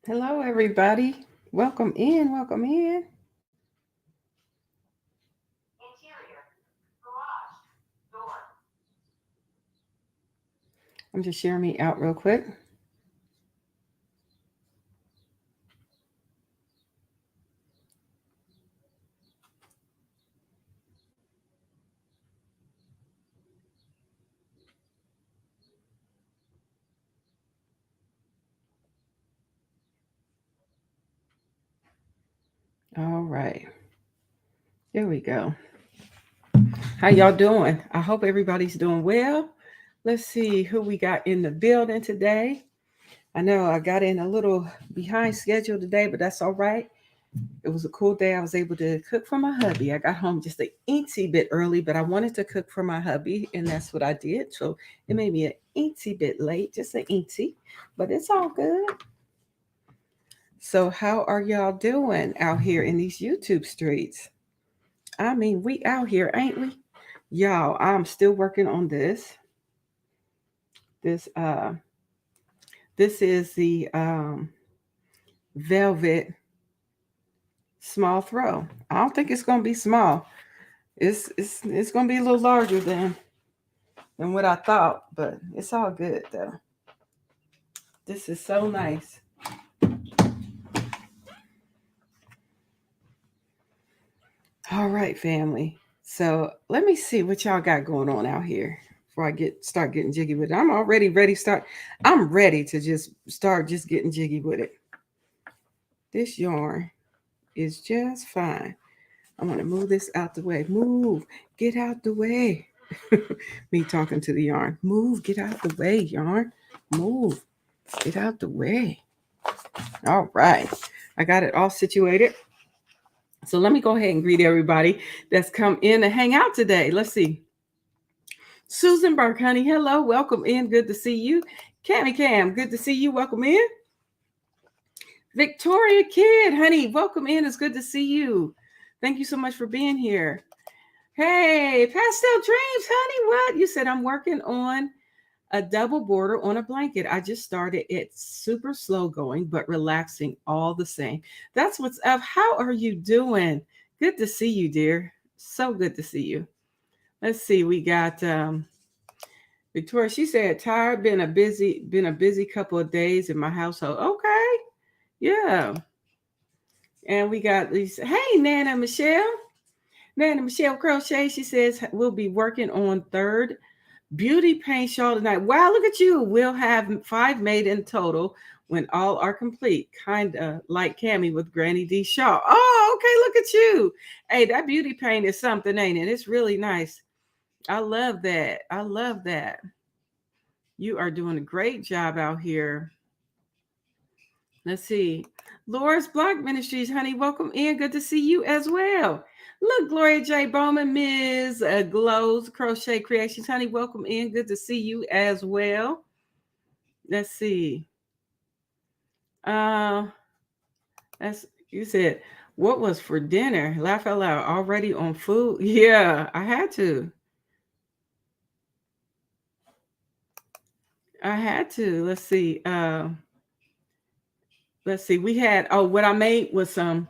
Hello, everybody. Welcome in. Welcome in. I'm just sharing me out real quick. All right. Here we go. How y'all doing? I hope everybody's doing well. Let's see who we got in the building today. I know I got in a little behind schedule today, but that's all right. It was a cool day. I was able to cook for my hubby. I got home just an eensy bit early, but I wanted to cook for my hubby, and that's what I did. So it made me an eensy bit late, just an eensy, but it's all good. So, how are y'all doing out here in these YouTube streets? I mean, we out here, ain't we? Y'all, I'm still working on this. This this is the velvet small throw. I don't think it's gonna be small. It's gonna be a little larger than what I thought, but it's all good though. This is so nice. All right, family. So let me see what y'all got going on out here before I start getting jiggy with it. I'm already ready. I'm ready to just start just getting jiggy with it. This yarn is just fine. I'm gonna move this out the way. Move, get out the way. Me talking to the yarn. Move, get out the way, yarn. Move, get out the way. All right, I got it all situated. So let me go ahead and greet everybody that's come in to hang out today. Let's see. Susan Burke, honey, hello, welcome in. Good to see you. Cammy Cam, good to see you. Welcome in. Victoria Kid, honey, welcome in. It's good to see you. Thank you so much for being here. Hey, Pastel Dreams, honey, what? You said I'm working on a double border on a blanket. I just started it super slow going, but relaxing all the same. That's what's up. How are you doing? Good to see you, dear. So good to see you. Let's see. We got Victoria. She said, tired, been a busy couple of days in my household. Okay. Yeah. And we got these. Hey, Nana Michelle. Nana Michelle Crochet. She says we'll be working on third beauty paint shawl tonight. Wow, look at you. We'll have 5 made in total when all are complete. Kind of like Cammy with Granny D shawl. Oh, okay, look at you. Hey, that beauty paint is something, ain't it? It's really nice. I love that. I love that. You are doing a great job out here. Let's see. Laura's Block Ministries, honey, welcome in. Good to see you as well. Look, Gloria J. Bowman, Ms. Glow's Crochet Creations, honey, welcome in. Good to see you as well. Let's see. Uh, that's you said what was for dinner? Laugh out loud. Already on food? Yeah, I had to. I had to. Let's see. We had what I made was some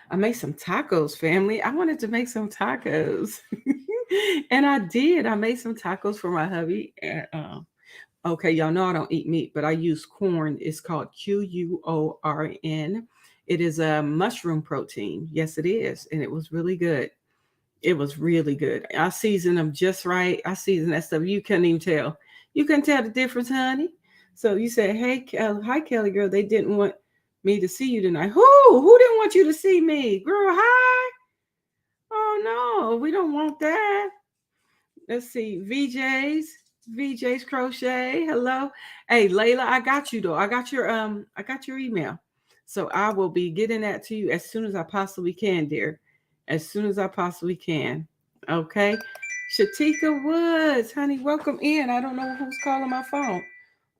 I made some tacos, family. I wanted to make some tacos. And I did. I made some tacos for my hubby. And, okay, y'all know I don't eat meat, but I use corn. It's called QUORN. It is a mushroom protein. Yes, it is. And it was really good. It was really good. I seasoned them just right. I seasoned that stuff. You couldn't even tell. You couldn't tell the difference, honey. So you said, hey, hi, Kelly girl. They didn't want me to see you tonight. Who? Who didn't want you to see me? Girl, hi. Oh, no. We don't want that. Let's see. VJ's Crochet. Hello. Hey, Layla, I got you, though. I got your email. So I will be getting that to you as soon as I possibly can, dear. As soon as I possibly can. Okay. Shatika Woods, honey, welcome in. I don't know who's calling my phone.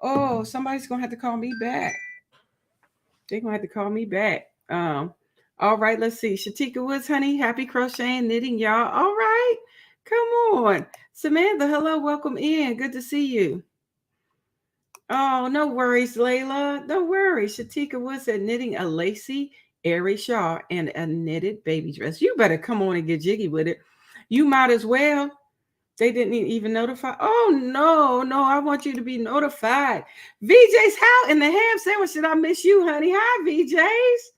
Oh, somebody's gonna have to call me back. They're gonna have to call me back. All right, let's see. Shatika Woods, honey, happy crocheting, knitting, y'all. All right, come on. Samantha, hello, welcome in. Good to see you. Oh, no worries, Layla. No worries. Shatika Wood said knitting a lacy, airy shawl and a knitted baby dress. You better come on and get jiggy with it. You might as well. They didn't even notify. Oh no, no, I want you to be notified. VJ's how in the ham sandwich did I miss you, honey? Hi, VJ's.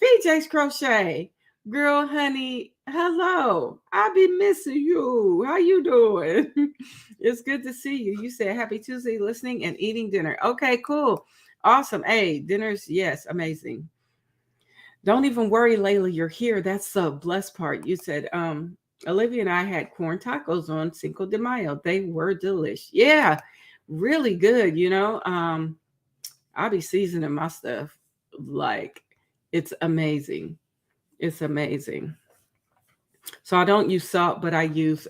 VJ's crochet. Girl, honey, hello. I be missing you. How you doing? It's good to see you. You said happy Tuesday listening and eating dinner. Okay, cool. Awesome. Hey, dinner's yes, amazing. Don't even worry, Layla, you're here. That's the blessed part. You said, Olivia and I had corn tacos on Cinco de Mayo. They were delish. Yeah, really good, you know. I'll be seasoning my stuff like it's amazing. It's amazing. So I don't use salt, but I use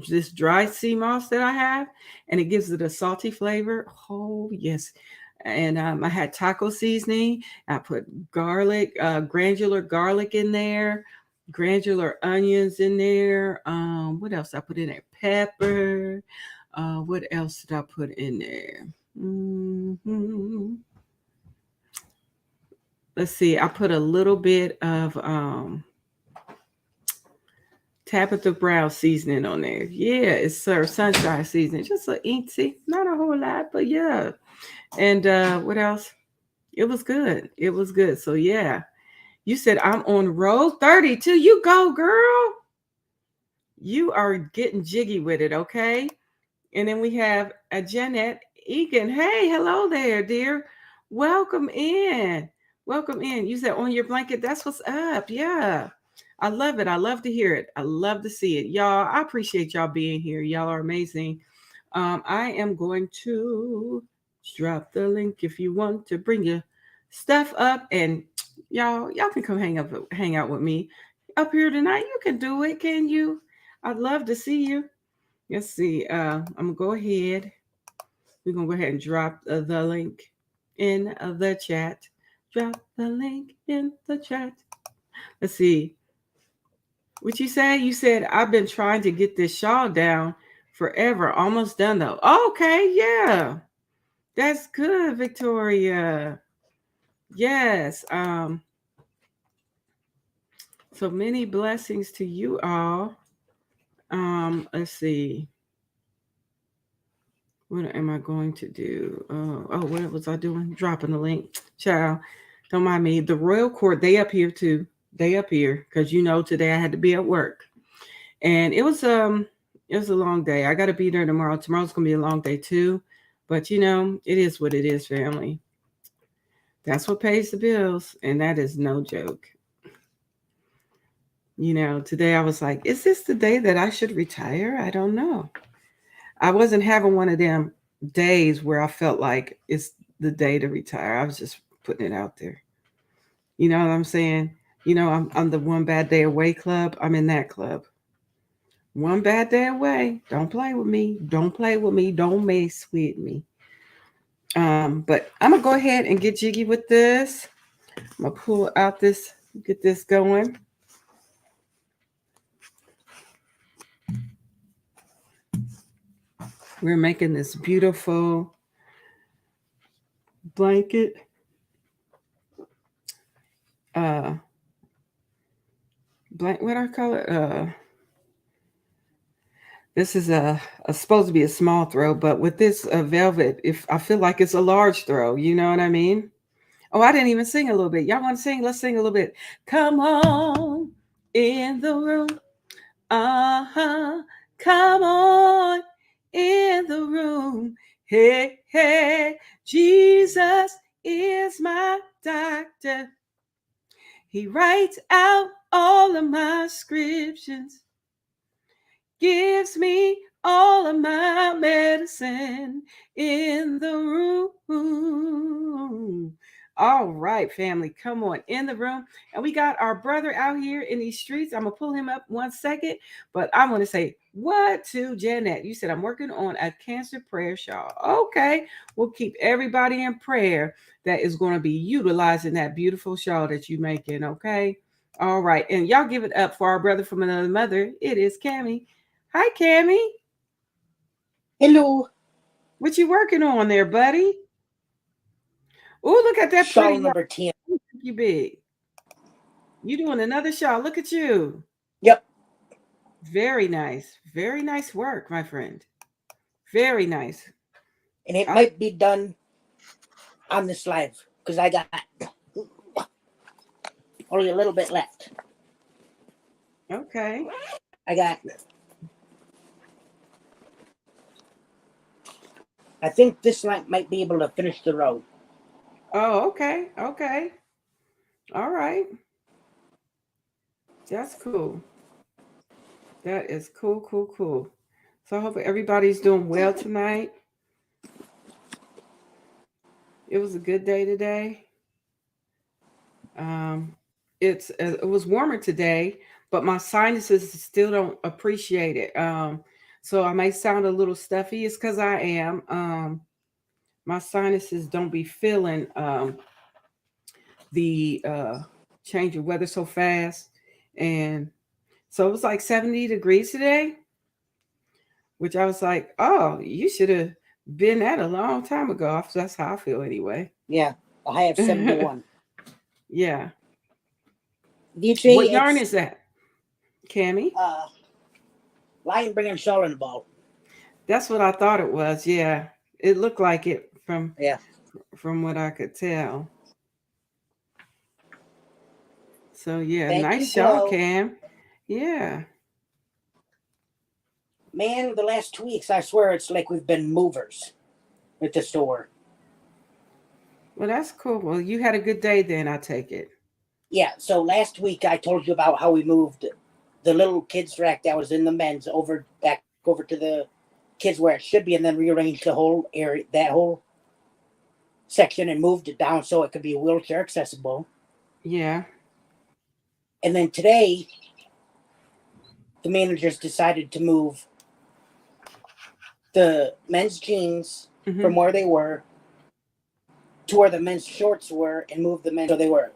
this dry sea moss that I have, and it gives it a salty flavor. Oh yes, and I had taco seasoning. I put garlic, granular garlic in there, granular onions in there. What else I put in there? Pepper. What else did I put in there? Let's see. I put a little bit of Tabitha Brown seasoning on there. Yeah, it's sunshine seasoning. Just a eensy, not a whole lot, but yeah. And what else? It was good. It was good. So yeah, you said I'm on roll 32. You go, girl. You are getting jiggy with it, okay? And then we have a Jeanette Egan. Hey, hello there, dear. Welcome in. Welcome in. You said on your blanket. That's what's up. Yeah. I love it. I love to hear it. I love to see it. Y'all, I appreciate y'all being here. Y'all are amazing. I am going to drop the link if you want to bring your stuff up, and y'all can come hang out with me up here tonight. You can do it, can you? I'd love to see you. Let's see. I'm gonna go ahead. We're gonna go ahead and drop the link in the chat. Drop the link in the chat. Let's see. What you say? You said I've been trying to get this shawl down forever. Almost done though. Okay, yeah. That's good, Victoria. Yes. So many blessings to you all. Let's see. What am I going to do? What was I doing? Dropping the link. Child, don't mind me. The Royal Court, they up here too. They up here because today I had to be at work, and it was a long day. I got to be there tomorrow. Tomorrow's gonna be a long day too, but it is what it is, family. That's what pays the bills, and that is no joke. Today I was like, is this the day that I should retire? I don't know. I wasn't having one of them days where I felt like it's the day to retire. I was just putting it out there. You know what I'm saying? I'm the one bad day away club. I'm in that club. One bad day away. Don't play with me. Don't play with me. Don't mess with me. But I'm gonna go ahead and get jiggy with this. I'm gonna pull out this, get this going. We're making this beautiful blanket. What I call it? This is supposed to be a small throw, but with this velvet, if I feel like it's a large throw, you know what I mean? Oh, I didn't even sing a little bit. Y'all want to sing? Let's sing a little bit. Come on in the room. Uh-huh. Come on in the room. Hey, hey, Jesus is my doctor. He writes out all of my scriptures, gives me all of my medicine in the room. All right, family, come on in the room. And we got our brother out here in these streets. I'm going to pull him up 1 second, but I want to say what to Jeanette. You said I'm working on a cancer prayer shawl. Okay, we'll keep everybody in prayer that is going to be utilizing that beautiful shawl that you're making, okay? All right, and y'all give it up for our brother from another mother. It is Cammie. Hi, Cammie. Hello. What you working on there, buddy? Oh, look at that Shawl pretty yarn. number 10. You big. You doing another shawl. Look at you. Yep. Very nice. Very nice work, my friend. Very nice. And it I might be done on this live because I got only a little bit left. okay. I think this line might be able to finish the row. Oh, okay. Okay. All right. That's cool. That is cool, cool, cool. So I hope everybody's doing well tonight. It was a good day today. Um, it was warmer today, but my sinuses still don't appreciate it. So I may sound a little stuffy. It's because I am. My sinuses don't be feeling the change of weather so fast, and so it was like 70 degrees today, which I was like, oh, you should have been at a long time ago. That's how I feel anyway. Yeah, I have 71. Yeah. DJ, What yarn is that, Cammy? Lion bringing shawl in the ball. That's what I thought it was. Yeah, it looked like it from what I could tell. So yeah, Thank nice you, shawl, Flo. Cam. Yeah. Man, the last 2 weeks, I swear it's like we've been movers at the store. Well, that's cool. Well, you had a good day then, I take it. Yeah, so last week I told you about how we moved the little kids rack that was in the men's back over to the kids where it should be, and then rearranged the whole area, that whole section, and moved it down so it could be wheelchair accessible. Yeah. And then today, the managers decided to move the men's jeans from where they were to where the men's shorts were, and move the men's so they were,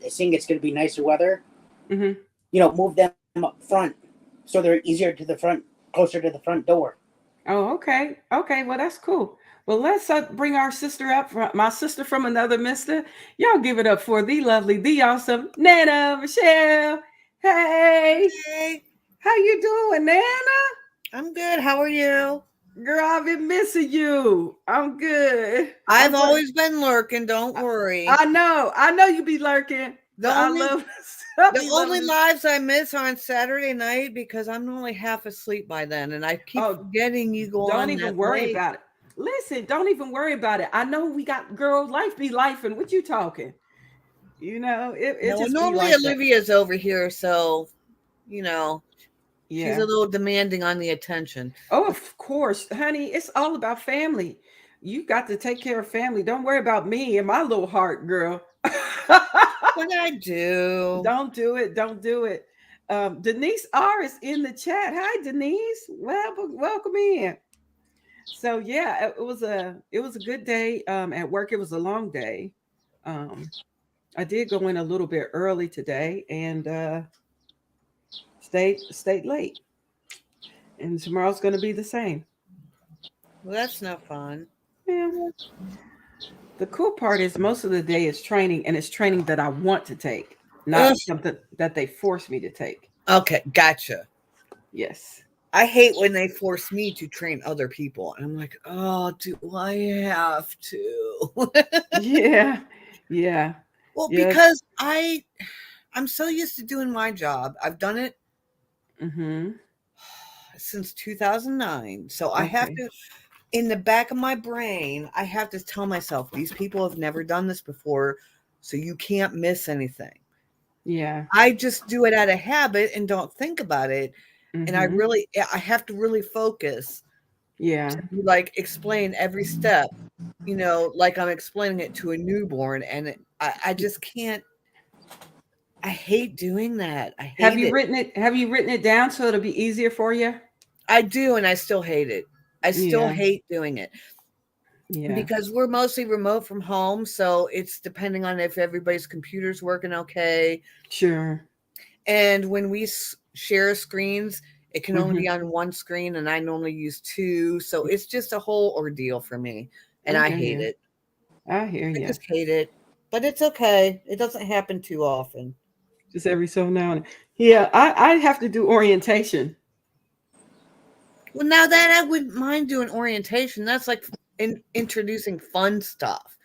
seeing it's going to be nicer weather. Move them up front so they're easier to the front, closer to the front door. Oh, okay. Okay. Well, that's cool. Well, let's bring our sister up, my sister from another mister. Y'all give it up for the lovely, the awesome Nana Michelle. Hey, Hey, how you doing, Nana? I'm good. How are you? Girl, I've been missing you. I'm good. I've always been lurking. Don't worry. I know you be lurking. The only lives I miss are on Saturday night because I'm only half asleep by then, and I keep forgetting you go on. Don't even worry about it. Listen, don't even worry about it. I know we got life be life, and what you talking? It just normally Olivia's over here, so she's a little demanding on the attention. Oh, of course, honey. It's all about family. You got to take care of family. Don't worry about me and my little heart, girl. What I do? Don't do it. Don't do it. Denise R is in the chat. Hi, Denise. Welcome in. So yeah, it was a good day at work. It was a long day. I did go in a little bit early today and stayed late. And tomorrow's going to be the same. Well, that's no fun. Yeah. The cool part is most of the day is training, and it's training that I want to take, not something that they force me to take. Okay, gotcha. Yes. I hate when they force me to train other people. And I'm like, oh, do I have to? Yeah. Yeah. Well, because I'm so used to doing my job. I've done it since 2009. So I have to, in the back of my brain, I have to tell myself, these people have never done this before, so you can't miss anything. Yeah. I just do it out of habit and don't think about it. And I have to really focus. Yeah. To, like, explain every step, like I'm explaining it to a newborn. And I just can't. I hate doing that. I hate Have you written it down so it'll be easier for you? I do, and I still hate it. I still hate doing it. Yeah. Because we're mostly remote from home, so it's depending on if everybody's computer's working okay. Sure. And when we share screens, It can only be on one screen, and I normally use 2. So it's just a whole ordeal for me. And I hate it. I hear you. I just hate it. But it's okay. It doesn't happen too often. Just every so now and then. Yeah, I have to do orientation. Well, now that I wouldn't mind doing orientation. That's like introducing fun stuff.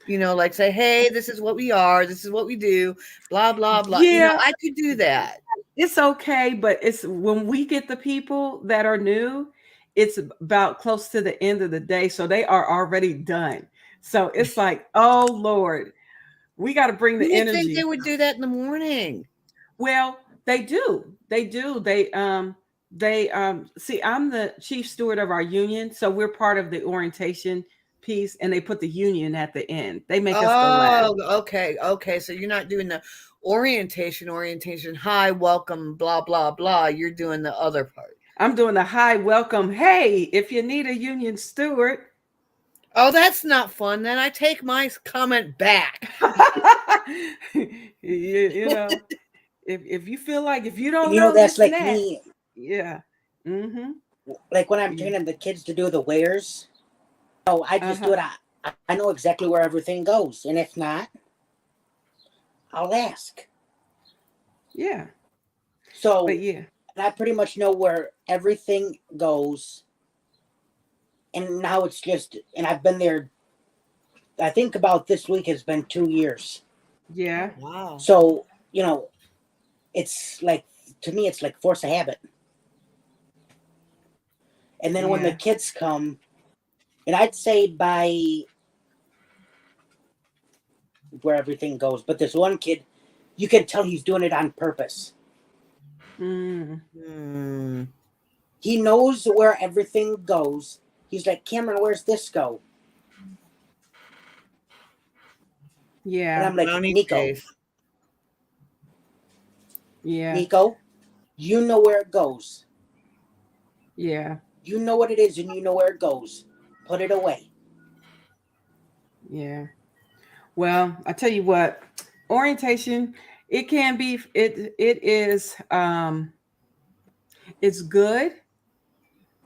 Like say, hey, this is what we are. This is what we do. Blah, blah, blah. Yeah, I could do that. it's okay, but it's when we get the people that are new, it's about close to the end of the day, so they are already done. So it's like, oh Lord, we got to bring the You would think energy. they would do that in the morning. Well, they do. They do. They see, I'm the chief steward of our union, so we're part of the orientation piece, and they put the union at the end. They make us go last. Oh, okay. So you're not doing the orientation. Hi, welcome, blah, blah, blah. You're doing the other part. I'm doing the hi, welcome. Hey, if you need a union steward. Oh, that's not fun. Then I take my comment back. you know, if you feel like if you don't know that's like that, me. Yeah. Mm-hmm. Like when I'm training the kids to do the wares. Oh, I just do it. I know exactly where everything goes, and if not, I'll ask. Yeah. So, but yeah, and I pretty much know where everything goes. And now it's just, and I've been there. I think about this week has been 2 years. Yeah. Oh, wow. So it's like, to me, it's like force of habit. And then when the kids come, and I'd say by where everything goes, but this one kid, you can tell he's doing it on purpose. Mm. He knows where everything goes. He's like, Cameron, where's this go? Yeah. And I'm like, Nico. Yeah. Nico, you know where it goes. Yeah. You know what it is and you know where it goes. Put it away. Yeah. Well, I tell you what, orientation, it can be, it is, it's good,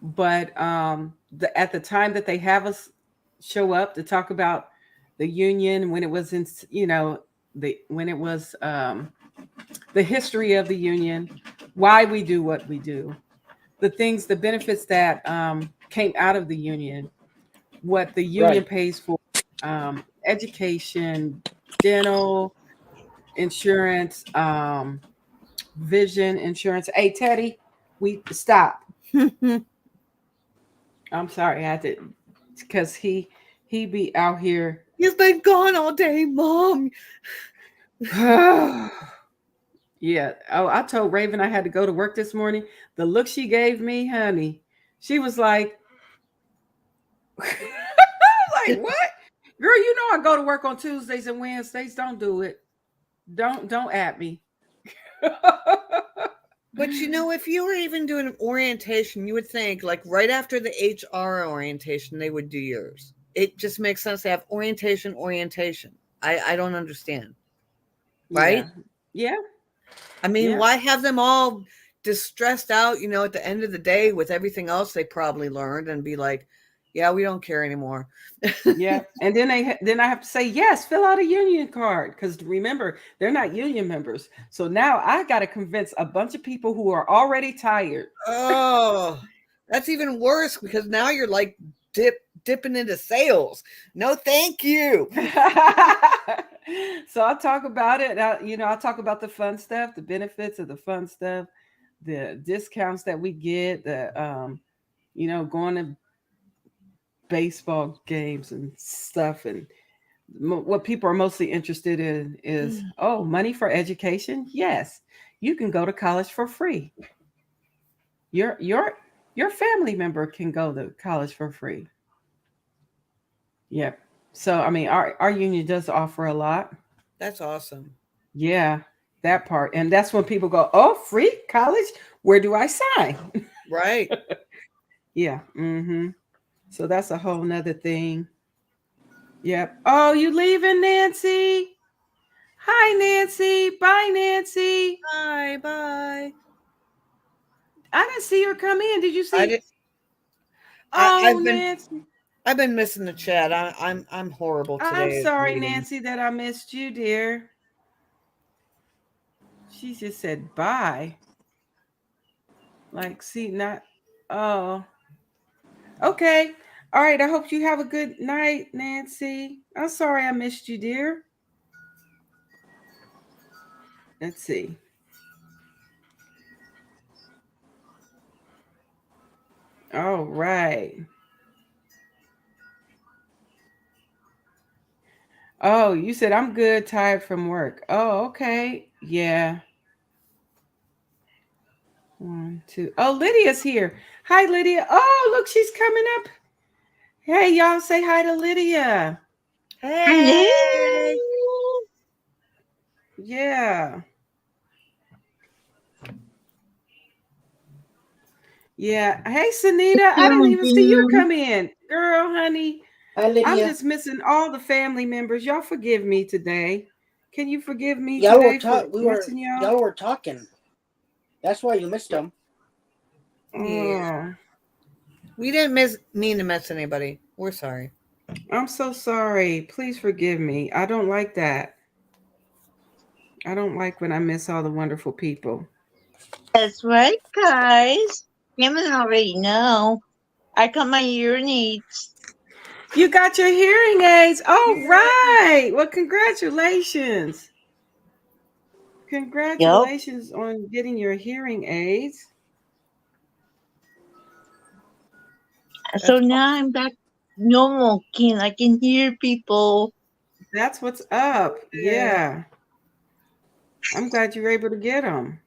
but at the time that they have us show up to talk about the union, when it was in, when it was the history of the union, why we do what we do, the benefits that came out of the union, what the union pays for, education, dental insurance, vision insurance. Hey, Teddy, we stop. I'm sorry, I had to, because he be out here. He's been gone all day, Mom. Yeah. Oh, I told Raven I had to go to work this morning. The look she gave me, honey, she was like, like what? Girl, you know I go to work on Tuesdays and Wednesdays. Don't do it. Don't at me. But if you were even doing an orientation, you would think like right after the HR orientation, they would do yours. It just makes sense to have orientation. I don't understand. Right? Yeah. I mean, why have them all distressed out, at the end of the day with everything else they probably learned and be like, yeah, we don't care anymore. Yeah. And then I have to say, yes, fill out a union card. Because remember, they're not union members. So now I got to convince a bunch of people who are already tired. Oh, that's even worse because now you're like dipping into sales. No, thank you. So I'll talk about it. I'll talk about the fun stuff, the benefits of the fun stuff, the discounts that we get, the, going to baseball games and stuff. And what people are mostly interested in is, money for education. Yes, you can go to college for free. Your family member can go to college for free. Yep. So I mean, our union does offer a lot. That's awesome. Yeah, that part. And that's when people go, oh, free college? Where do I sign? Right. Yeah. Mm-hmm. So that's a whole nother thing. Yep. Oh, you leaving, Nancy? Hi, Nancy. Bye, Nancy. Bye. I didn't see her come in. Did you see? I did. Oh, Nancy. I've been missing the chat. I'm horrible today. I'm at sorry, reading. Nancy, that I missed you, dear. She just said bye. Like, see, not. Oh. Okay. All right. I hope you have a good night, Nancy. I'm sorry I missed you, dear. Let's see. All right. Oh, you said I'm good, tired from work. Oh, okay. Yeah. 1, 2. Oh, Lydia's here. Hi, Lydia. Oh, look, she's coming up. Hey, y'all, say hi to Lydia. Hey. Hello. Yeah. Yeah. Hey, Sunita. I didn't even see you come in. Girl, honey. Hi, Lydia. I'm just missing all the family members. Y'all forgive me today. Can you forgive me Y'all today were missing y'all? y'all were talking. That's why you missed them. Yeah. We didn't mean to miss anybody. We're sorry. I'm so sorry. Please forgive me. I don't like that. I don't like when I miss all the wonderful people. That's right, guys. Women already know. I got my hearing aids. You got your hearing aids. All right. Well, congratulations. Congratulations on getting your hearing aids. So now I'm back normal. I can hear people. That's what's up. Yeah. I'm glad you were able to get them.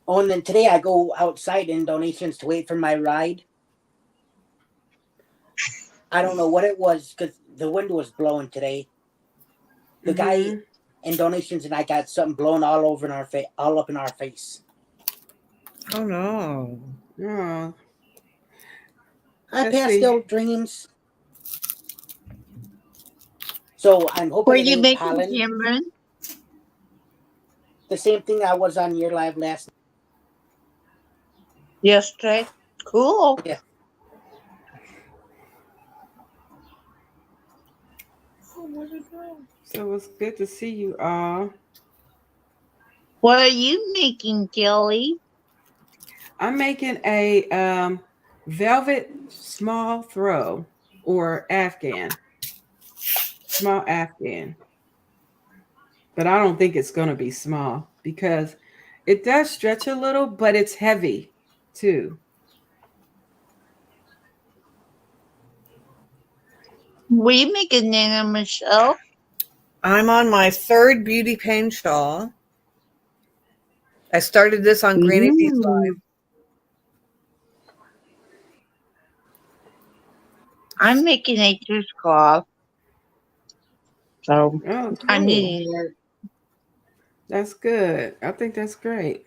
Oh, and then today I go outside in donations to wait for my ride. I don't know what it was because the wind was blowing today. The guy in donations and I got something blowing all over in our face, all up in our face. Oh no! Oh. Hi, Pastel Dreams. So I'm hoping Were it you ain't making pollen. Cameron? The same thing I was on your live last night. Yesterday. Cool. Yeah. So it's good to see you all. What are you making, Kelly? I'm making a velvet small throw or Afghan. Small Afghan. But I don't think it's going to be small because it does stretch a little, but it's heavy too. Were you making Nana Michelle? I'm on my 3rd beauty pain shawl. I started this on Granny D's Live. I'm making a dishcloth. So Oh, I'm cool. needing it. That's good. I think that's great.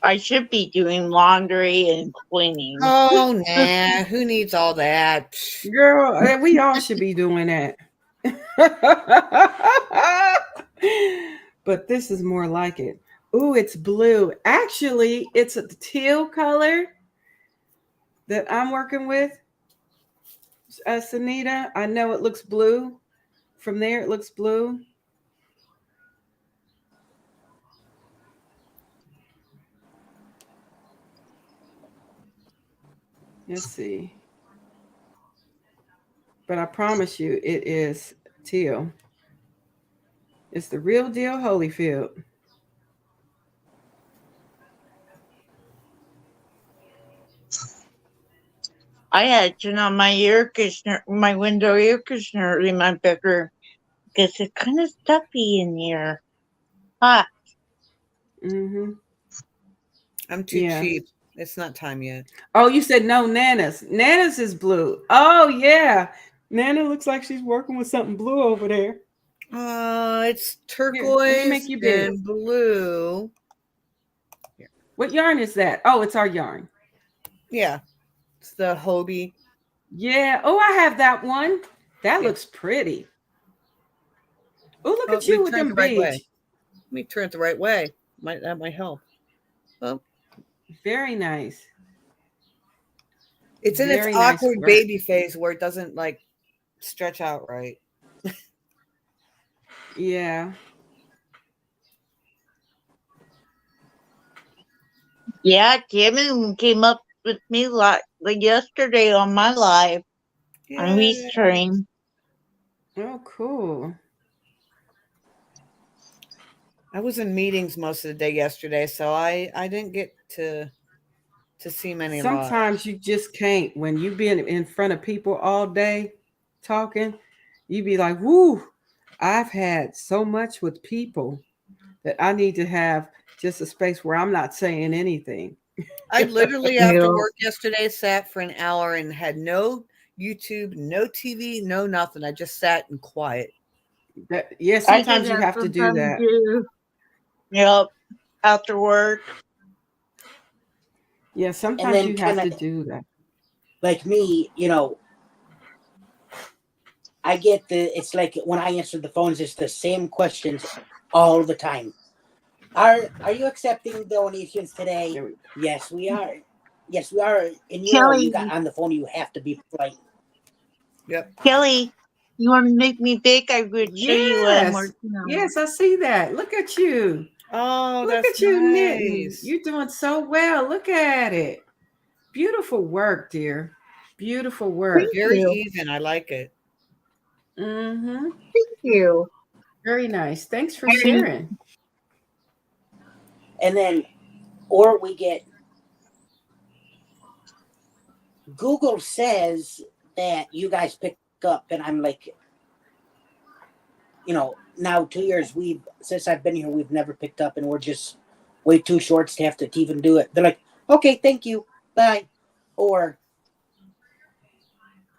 I should be doing laundry and cleaning. Oh, nah. Who needs all that? Girl, we all should be doing that. But this is more like it. Ooh, it's blue. Actually, it's a teal color that I'm working with. Sunita, I know it looks blue. From there, it looks blue. Let's see. But I promise you, it is teal. It's the real deal Holyfield. I had to turn on my air conditioner, my window air conditioner in my bedroom because it's kind of stuffy in here. Hot. Mm-hmm. I'm too cheap. It's not time yet. Oh, you said no, Nana's. Nana's is blue. Oh, yeah. Nana looks like she's working with something blue over there. It's turquoise and blue. Here. What yarn is that? Oh, it's our yarn. Yeah. It's the Hobbii. Yeah. Oh, I have that one. That looks pretty. Oh, look at you with them beige. Let me turn it the right way. That might help. Well, Very nice. it's in its Very nice awkward work. baby phase where it doesn't like stretch out right. Yeah. Yeah, Jimmy came up with me like yesterday on my live on Yay. Restream. Oh, cool. I was in meetings most of the day yesterday, so I didn't get to see many live. Sometimes you just can't. When you been in front of people all day talking, you be like, whoo, I've had so much with people that I need to have just a space where I'm not saying anything. I literally after Yeah. work yesterday sat for an hour and had no YouTube, no TV, no nothing. I just sat in quiet. Yeah, I do sometimes you that have to do sometimes that. too. Yep. After work. Yeah, And sometimes then you have kind to of do that. like me, I get it's like when I answer the phones, it's the same questions all the time. Are you accepting donations today? There we- Yes, we are. Yes, we are. And you Kelly, got on the phone, you have to be polite. Yep. Kelly, you want to make me bake? I would show you what I'm Yes. working on. Yes, I see that. Look at you. Oh, Look that's at you knitting. nice. You're doing so well. Look at it. Beautiful work, dear. Beautiful work. Thank Very you. even. I like it. Mm-hmm. Thank you. Very nice. Thanks for And sharing. And then, or we get Google says that you guys pick up, and I'm like, now 2 years since I've been here, we've never picked up, and we're just way too short to have to even do it. They're like, okay, thank you, bye. Or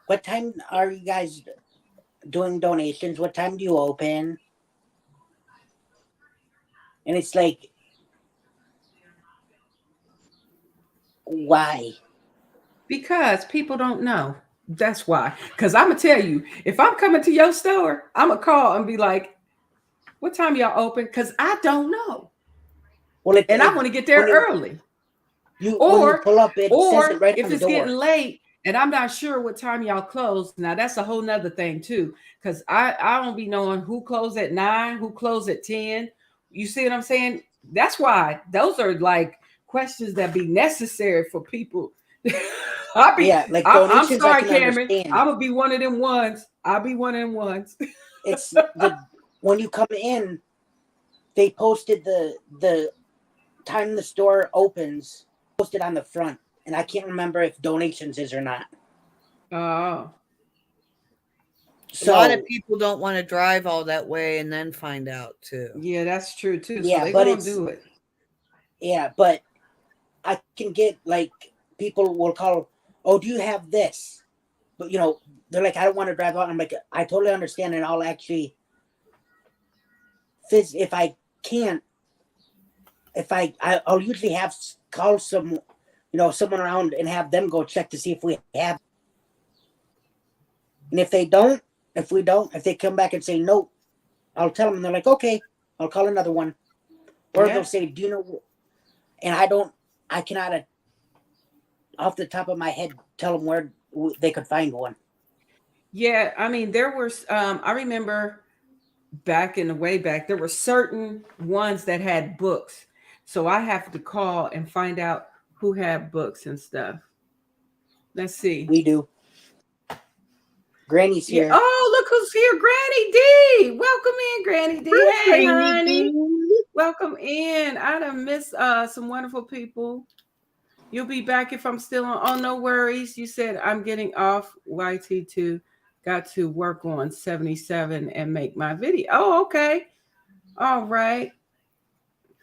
what time are you guys doing donations? What time do you open? And it's like, why? Because people don't know. That's why. Because I'm going to tell you, if I'm coming to your store, I'm going to call and be like, what time y'all open? Because I don't know. Well, And I want to get there early. When you pull up, it says it Or right if on the it's door. getting late and I'm not sure what time y'all close. Now that's a whole nother thing too. Because I don't be knowing who closed at 9, who closed at 10. You see what I'm saying? That's why those are like questions that be necessary for people. Like I'm donations, I sorry, can Cameron. understand. I'm gonna be one of them ones. I'll be one of them ones. It's when you come in, they posted the time the store opens, posted on the front, and I can't remember if donations is or not. Oh. So, a lot of people don't want to drive all that way and then find out too. Yeah, that's true too. Yeah, so they but gonna do it. Yeah, but I can get like people will call, oh, do you have this? But they're like, I don't want to drive out. I'm like, I totally understand, and I'll actually if I can't, I'll usually have call someone around and have them go check to see if we have. And if they don't, if they come back and say no, I'll tell them, and they're like, okay, I'll call another one. Or they'll say, do you know? And I cannot, off the top of my head, tell them where they could find one. Yeah, I mean, there were, I remember back in the way back, there were certain ones that had books. So I have to call and find out who had books and stuff. Let's see. We do. Granny's here. Oh, look who's here. Granny D. Welcome in, Granny D. Hey, honey. Welcome in. I done missed some wonderful people. You'll be back if I'm still on. Oh, no worries. You said I'm getting off YT2. Got to work on 77 and make my video. Oh, okay. All right.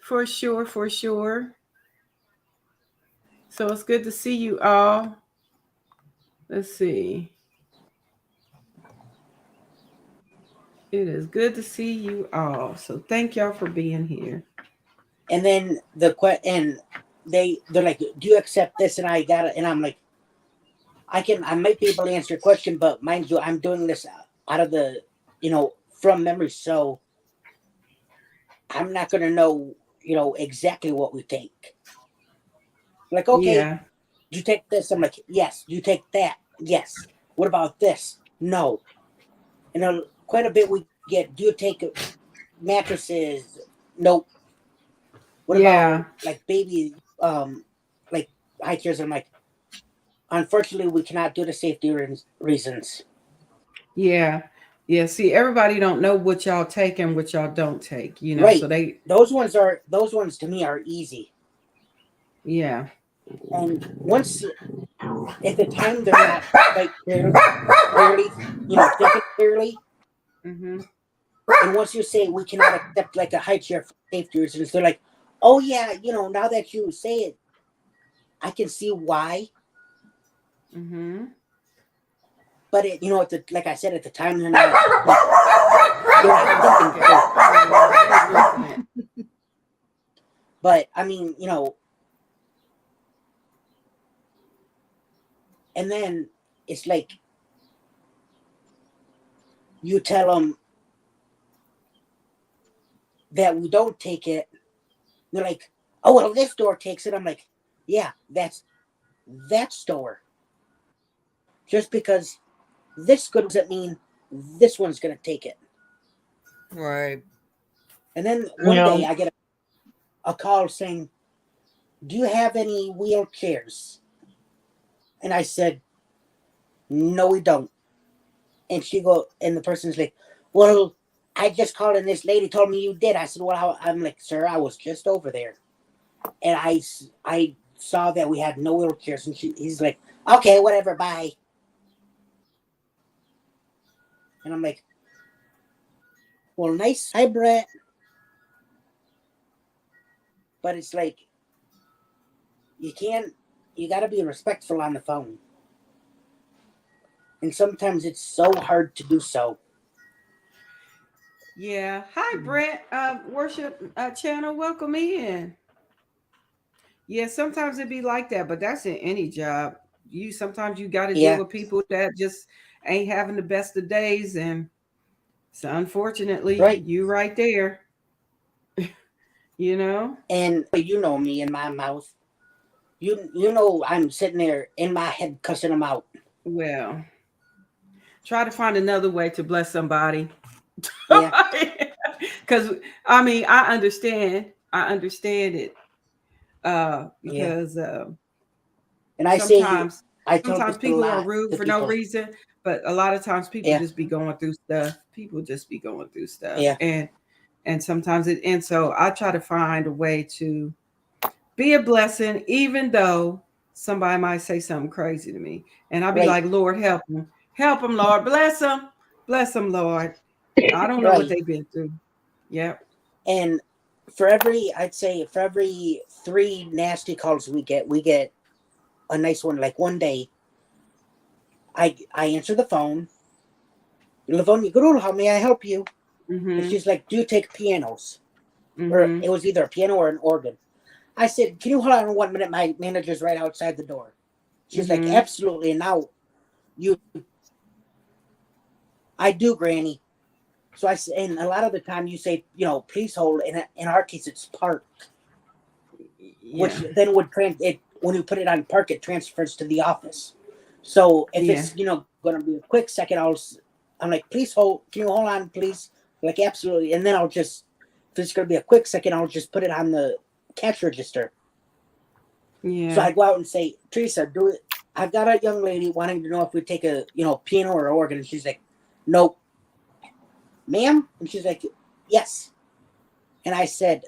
For sure, for sure. So it's good to see you all. Let's see. It is good to see you all. So thank y'all for being here. And then they're like, do you accept this? And I got it. And I'm like, I might be able to answer your question, but mind you, I'm doing this out of the, from memory. So I'm not going to know, exactly what we take. Like, okay, Yeah. you take this? I'm like, yes. You take that? Yes. What about this? No. And quite a bit we get, do you take mattresses? Nope. What Yeah. about like baby, like high chairs? I'm like, unfortunately, we cannot do the safety reasons. Yeah. Yeah. See, everybody don't know what y'all take and what y'all don't take, so Right. they, Those ones to me are easy. yeah. And once at the time they're not quite clearly, thinking clearly. Mm-hmm. And once you say we cannot accept like a high chair for safety reasons, they're like, oh yeah, now that you say it, I can see why. Mm-hmm. But like I said at the time, they're not thinking clearly. But I mean, and then it's like you tell them that we don't take it. They're like, oh well, this store takes it. I'm like, yeah, that's that store. Just because this good doesn't mean this one's gonna take it. Right. And then one day I get a call saying, do you have any wheelchairs? And I said, no, we don't. And and the person's like, well, I just called and this lady told me you did. I said, well, I'm like, sir, I was just over there. And I saw that we had no wheelchairs. And he's like, okay, whatever, bye. And I'm like, well, nice. Hi, Brett. But it's like, you got to be respectful on the phone. And sometimes it's so hard to do so. Yeah. Hi, Brett. Worship channel. Welcome in. Yeah, sometimes it be like that, but that's in any job. Sometimes you got to deal Yeah. with people that just ain't having the best of days, and so unfortunately, Right. you right there. And you know me in my mouth. You know I'm sitting there in my head cussing them out. Well, try to find another way to bless somebody. Yeah. Because I mean, I understand it. Yeah. Because And I sometimes tell this a people are lot rude to for no people. reason, but a lot of times people Yeah. just be going through stuff. People just be going through stuff. Yeah. And sometimes and so I try to find a way to be a blessing, even though somebody might say something crazy to me. And I'll be Right. like, Lord, help them, Lord, bless them, Lord. I don't know what Right. they've been through. Yep. And I'd say for every 3 nasty calls we get a nice one. Like one day, I answer the phone. Livonia, Gurul, how may I help you? Mm-hmm. And she's like, do you take pianos? Mm-hmm. Or it was either a piano or an organ. I said, can you hold on 1 minute? My manager's right outside the door. She's like, absolutely. And now I do, Granny. So and a lot of the time you say, please hold. And in our case, it's park, which then when you put it on park, it transfers to the office. So if it's, going to be a quick second, I'm like, please hold. Can you hold on, please? Like, absolutely. And then if it's going to be a quick second, I'll just put it on the cash register. Yeah. So I go out and say, Teresa, do it. I've got a young lady wanting to know if we take a, piano or organ. And she's like, nope. Ma'am? And she's like, yes. And I said,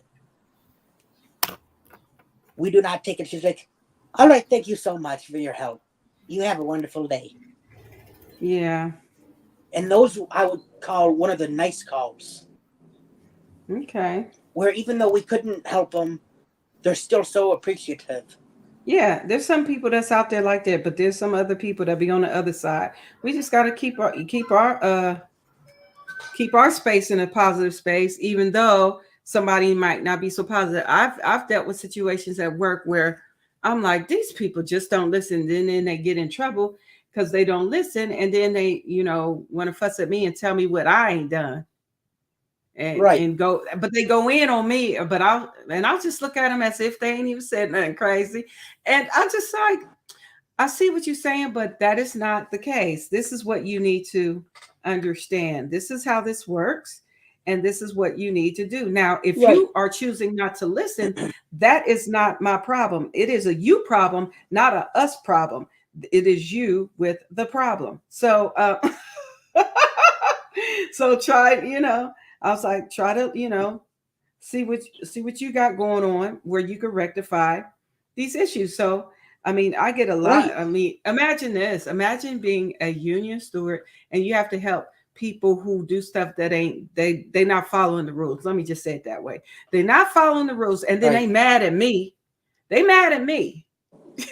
we do not take it. She's like, all right, thank you so much for your help. You have a wonderful day. Yeah. And those I would call one of the nice calls. Okay. Where even though we couldn't help them, they're still so appreciative. Yeah, there's some people that's out there like that, but there's some other people that be on the other side. We just got to keep our space in a positive space, even though somebody might not be so positive. I've dealt with situations at work where I'm like, these people just don't listen. Then they get in trouble because they don't listen, and then they want to fuss at me and tell me what I ain't done. and go, but they go in on me. But I'll just look at them as if they ain't even said nothing crazy, and I just like, I see what you're saying, but that is not the case. This is what you need to understand. This is how this works, and this is what you need to do. Now, if you are choosing not to listen, that is not my problem. It is a you problem, not a us problem. It is you with the problem. So, so try, I was like, try to, see what you got going on where you can rectify these issues. So, I mean, I get a lot. I mean, imagine this. Imagine being a union steward and you have to help people who do stuff that they not following the rules. Let me just say it that way. They're not following the rules, and then they mad at me. They mad at me.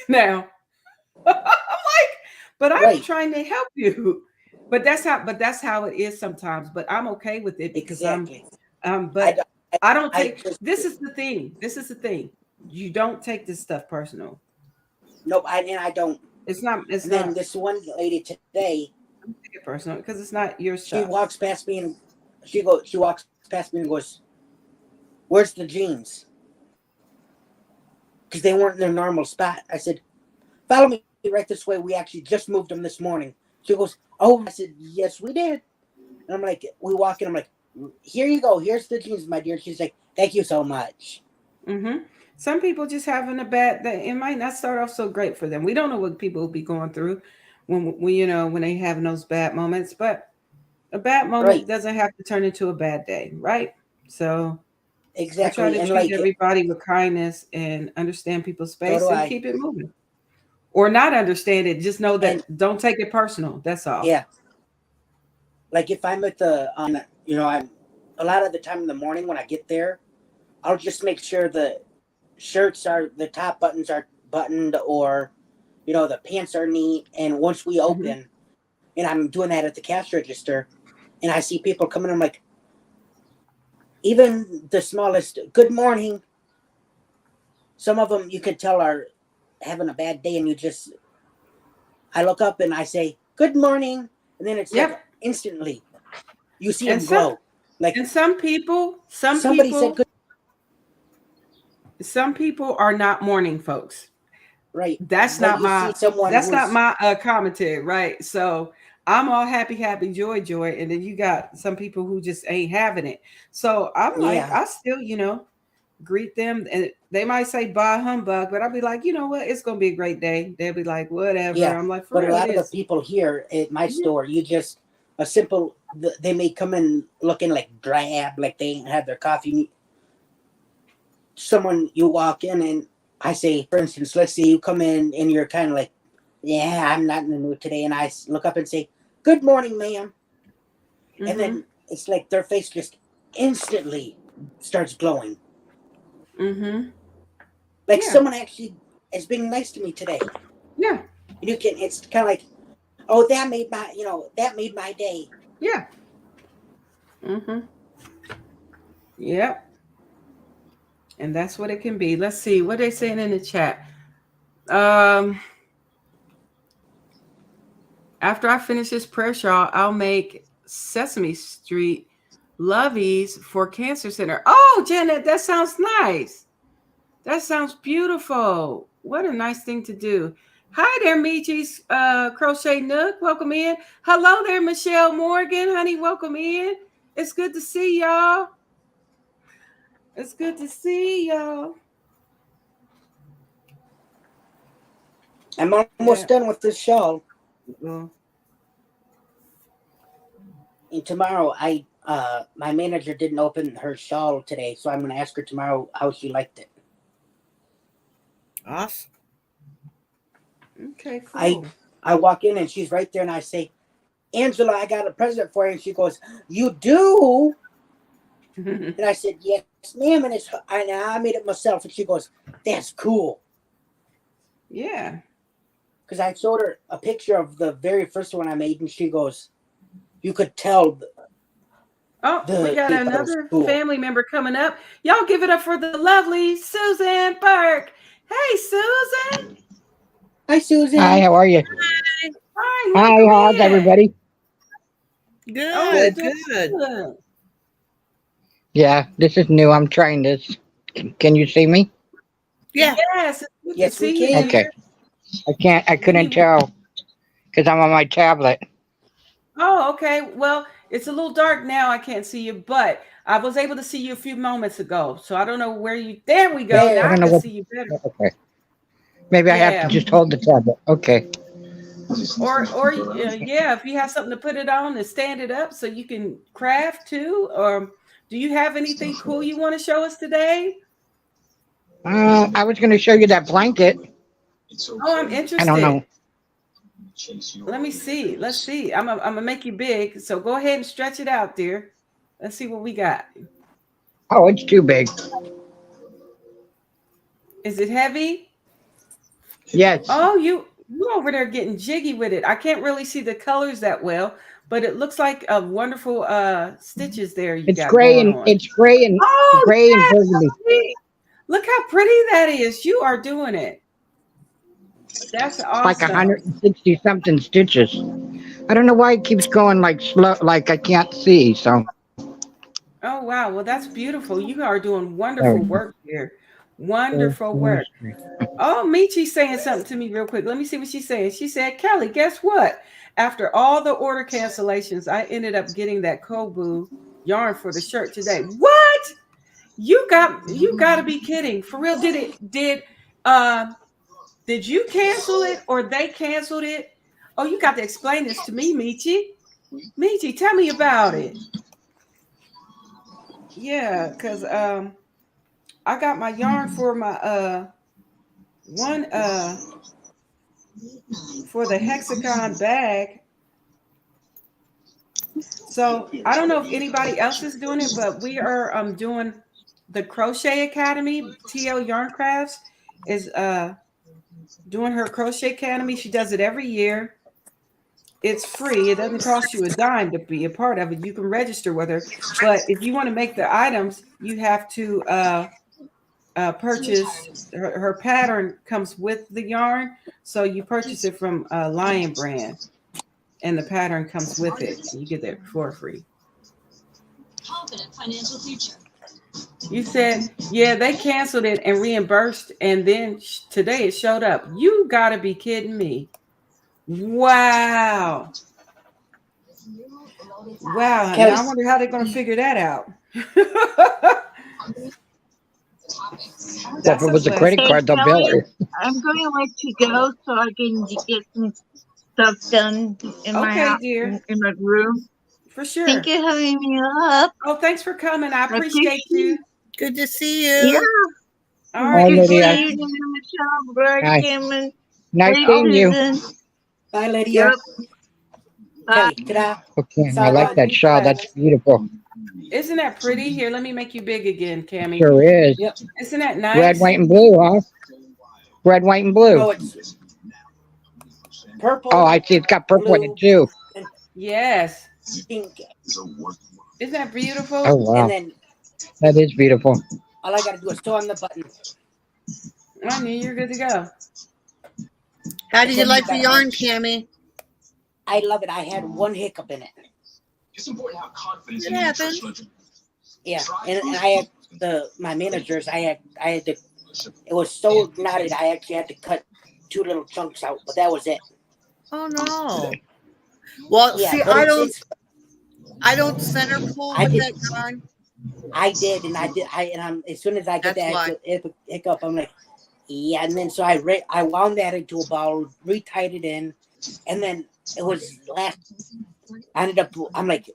Now, I'm like, but I'm trying to help you. But that's how it is sometimes. But I'm okay with it because but I don't take. This is the thing. This is the thing. You don't take this stuff personal. Nope, I don't. It's not. It's and not. Then this one lady today. I don't take it personal because it's not your stuff. She walks past me and she walks past me and goes, "Where's the jeans?" Because they weren't in their normal spot. I said, "Follow me right this way. We actually just moved them this morning." She goes, "Oh," I said, "Yes, we did." And I'm like, we walk in. I'm like, "Here you go. Here's the jeans, my dear." She's like, "Thank you so much." Mm-hmm. Some people just having a bad day. It might not start off so great for them. We don't know what people will be going through when they having those bad moments. But a bad moment doesn't have to turn into a bad day, right? So exactly. I try to treat everybody with kindness and understand people's space and keep it moving. Or not understand it, just know that don't take it personal. That's all. Yeah. Like if I'm at the, I'm a lot of the time in the morning when I get there, I'll just make sure the the top buttons are buttoned, or, the pants are neat. And once we open, and I'm doing that at the cash register, and I see people coming, I'm like, even the smallest good morning, some of them you could tell are having a bad day, and I look up and I say, "Good morning." And then it's like instantly you see them glow. And some people said good. Some people are not morning folks. Right. That's not my commentary, right? So I'm all happy, joy, and then you got some people who just ain't having it. So I'm like, I still, greet them, and they might say "bah humbug," but I'll be like, you know what, it's gonna be a great day. They'll be like, whatever. Yeah. I'm like, but a lot of the people here at my store, they may come in looking like drab, like they ain't had their coffee. Someone, you walk in and I say, for instance, let's say you come in and you're kind of like, "Yeah, I'm not in the mood today," and I look up and say, "Good morning, ma'am," and then it's like their face just instantly starts glowing. Like someone actually is being nice to me today. Yeah. It's kind of like, "Oh, that made my day." Yeah. Yep. And that's what it can be. Let's see what they saying in the chat. After I finish this prayer shawl, I'll make Sesame Street loveys for Cancer Center. Oh, Janet, that sounds nice. That sounds beautiful. What a nice thing to do. Hi there, Michi's Crochet Nook. Welcome in. Hello there, Michelle Morgan. Honey, welcome in. It's good to see y'all. It's good to see y'all. I'm almost done with this shawl. And tomorrow, my manager didn't open her shawl today, so I'm going to ask her tomorrow how she liked it. Awesome. Okay, cool. I walk in and she's right there, and I say, "Angela, I got a present for you." And she goes, "You do?" And I said, "Yes, ma'am." And I made it myself. And she goes, "That's cool." Yeah. Because I showed her a picture of the very first one I made, and she goes, you could tell. We got another family member coming up. Y'all give it up for the lovely Susan Burke. Hey, Susan. Hi, Susan. Hi, how are you? Hi, how's everybody? Good, good. Yeah, this is new. I'm trying this. Can you see me? Yeah. Yes, it's good to Yes, we see you, can. Okay. dear. I Give couldn't me. tell because I'm on my tablet. Oh, okay. Well, it's a little dark now. I can't see you, but I was able to see you a few moments ago. So I don't know where you. There we go. I Now There. I don't know can what. see you better. Okay. Maybe I have to Yeah. just hold the tablet. Okay. Or yeah, if you have something to put it on and stand it up so you can craft too. Or do you have anything cool you want to show us today? I was going to show you that blanket. Oh, I'm I don't interested. know. Let me see. Let's see. I'm gonna make you big. So go ahead and stretch it out, dear. Let's see what we got. Oh, it's too big. Is it heavy? Yes. Oh, you over there getting jiggy with it. I can't really see the colors that well, but it looks like a wonderful stitches there you It's got gray going and on. it's gray and Oh, gray and yes, burgundy. so neat. Look how pretty that is. You are doing it. That's It's like awesome. 160 something stitches. I don't know why it keeps going like slow, like I can't see. So Oh wow. Well, that's beautiful. You are doing there we wonderful go. work here. Wonderful work. Oh, Michi's saying something to me real quick. Let me see what she's saying. She said, Kelly, guess what? After all the order cancellations, I ended up getting that Kobu yarn for the shirt today. What? You got to be kidding. For real, did you cancel it or they canceled it? Oh, you got to explain this to me, Michi. Michi, tell me about it. Yeah, cuz I got my yarn for my one for the hexagon bag. So I don't know if anybody else is doing it, but we are doing the Crochet Academy. TL Yarn Crafts is doing her Crochet Academy. She does it every year. It's free. It doesn't cost you a dime to be a part of it. You can register with her, but if you want to make the items, you have to purchase. Her pattern comes with the yarn, so you purchase it from Lion Brand, and the pattern comes with it. You get that for free. You said, yeah, they canceled it and reimbursed, and then today it showed up. You got to be kidding me. Wow. Wow. Kelly, Now I wonder how they're going to figure that out. Well, if That's it a was a credit blessing. Hey, card, they'll bill Kelly, her. I'm going to let you go so I can get some stuff done in my Okay, house, dear. in my room. For Thank sure. you for having me up. Oh, thanks for coming. I I appreciate appreciate you. it. Good to see Yeah, you. All Hi, right, good you to Lydia. see bless. you, Michelle, Greg, Hi. Kim, and Nice Lady Oh, seeing you. Susan. bye, Lydia. Yep. Bye. Kelly, ta-da. Okay, I Saw like oh, done. that be shawl. blessed. That's beautiful. Isn't that pretty? Here, let me make you big again, Cammy. Sure is. Yep. Isn't that Red, nice? white, and blue, huh? Red, white, and blue. No, it's Oh, purple, I see. It's got purple in it blue, too. and Yes. pink. Isn't that Oh beautiful? And wow, then that is beautiful. all I got to do is sew on the button. I knew you're good to go. How do It's you only like the got yarn, one. Cammy? I love it. I had one hiccup in it. It happens. Yeah, and I had my managers. I had to. It was so knotted. I actually had to cut 2 little chunks out, but that was it. Oh no. Well, Yeah, see, but I don't center pull I with did. that yarn. I did, and I did. As soon as I get That's that why. hiccup, I'm like, yeah. And then so I wound that into a ball, retied it in, and then it was last. I ended up. I'm like,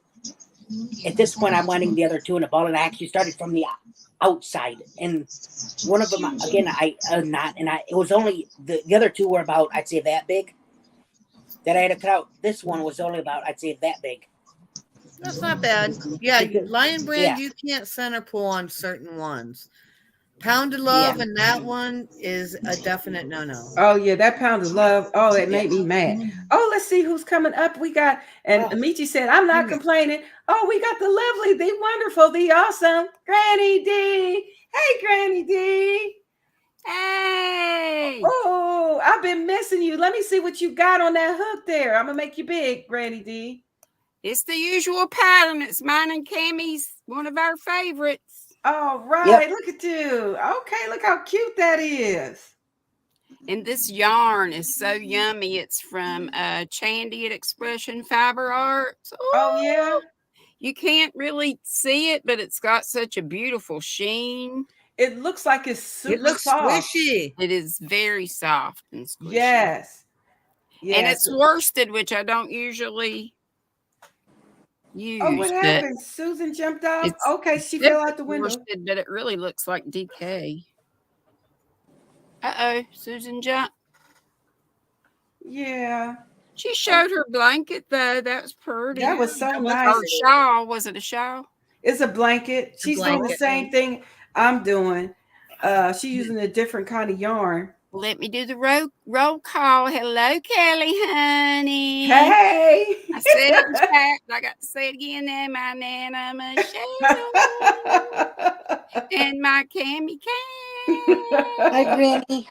at this point, I'm wanting the other 2 in a ball, and I actually started from the outside, and one of them again, it was only the other 2 were about, I'd say, that big that I had to cut out. This one was only about, I'd say, that big. That's not bad. Yeah, Lion Brand, Yeah, you can't center pull on certain ones. Pound of Love yeah, and that one is a definite no-no. Oh yeah, that pound of love. Oh, it yeah. made me mad. Oh, let's see who's coming up. We got, and Oh, Amici said, I'm not complaining. Oh, we got the lovely, the wonderful, the awesome Granny D. Hey, Granny D. Hey! Oh, I've been missing you. Let me see what you got on that hook there. I'm gonna make you big, Granny D. It's the usual pattern. It's mine and Cammy's, one of our favorites. All right, Yep. look at you. Okay, look how cute that is. And this yarn is so yummy. It's from Chandy at Expression Fiber Arts. Oh yeah, You can't really see it, but it's got such a beautiful sheen. it looks like it's super It looks soft. squishy. It is very soft and squishy. Yes, yes. And it's worsted, which I don't usually use. Oh, what but happened? Susan jumped off. it's Okay, she fell out the window. worsted, but it really looks like DK. Uh-oh, Susan jumped. Yeah, She showed her blanket, though. That was pretty. that was so Or nice. shawl. Was it a shawl? It's a blanket. She's doing the blanket. same thing I'm doing. She's using a different kind of yarn. Let me do the roll call. Hello, Kelly, honey. Hey. I said it in fact. I got to say it again now. My Nana Michelle and my Cammy Cam. Hi, Granny.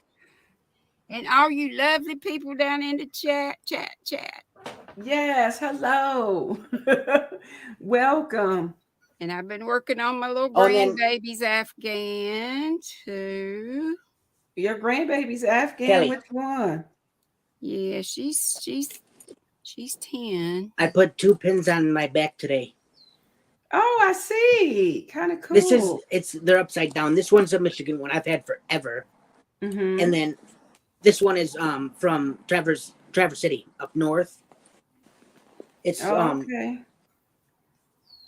And all you lovely people down in the chat. Yes, hello. Welcome. And I've been working on my little Oh, then- grandbaby's Afghan too. Your grandbaby's Afghan. Kelly. Which one? Yeah, she's 10. I put 2 pins on my back today. Oh, I see. Kind of cool. They're upside down. This one's a Michigan one I've had forever. Mhm. And then this one is from Traverse City up north. It's okay.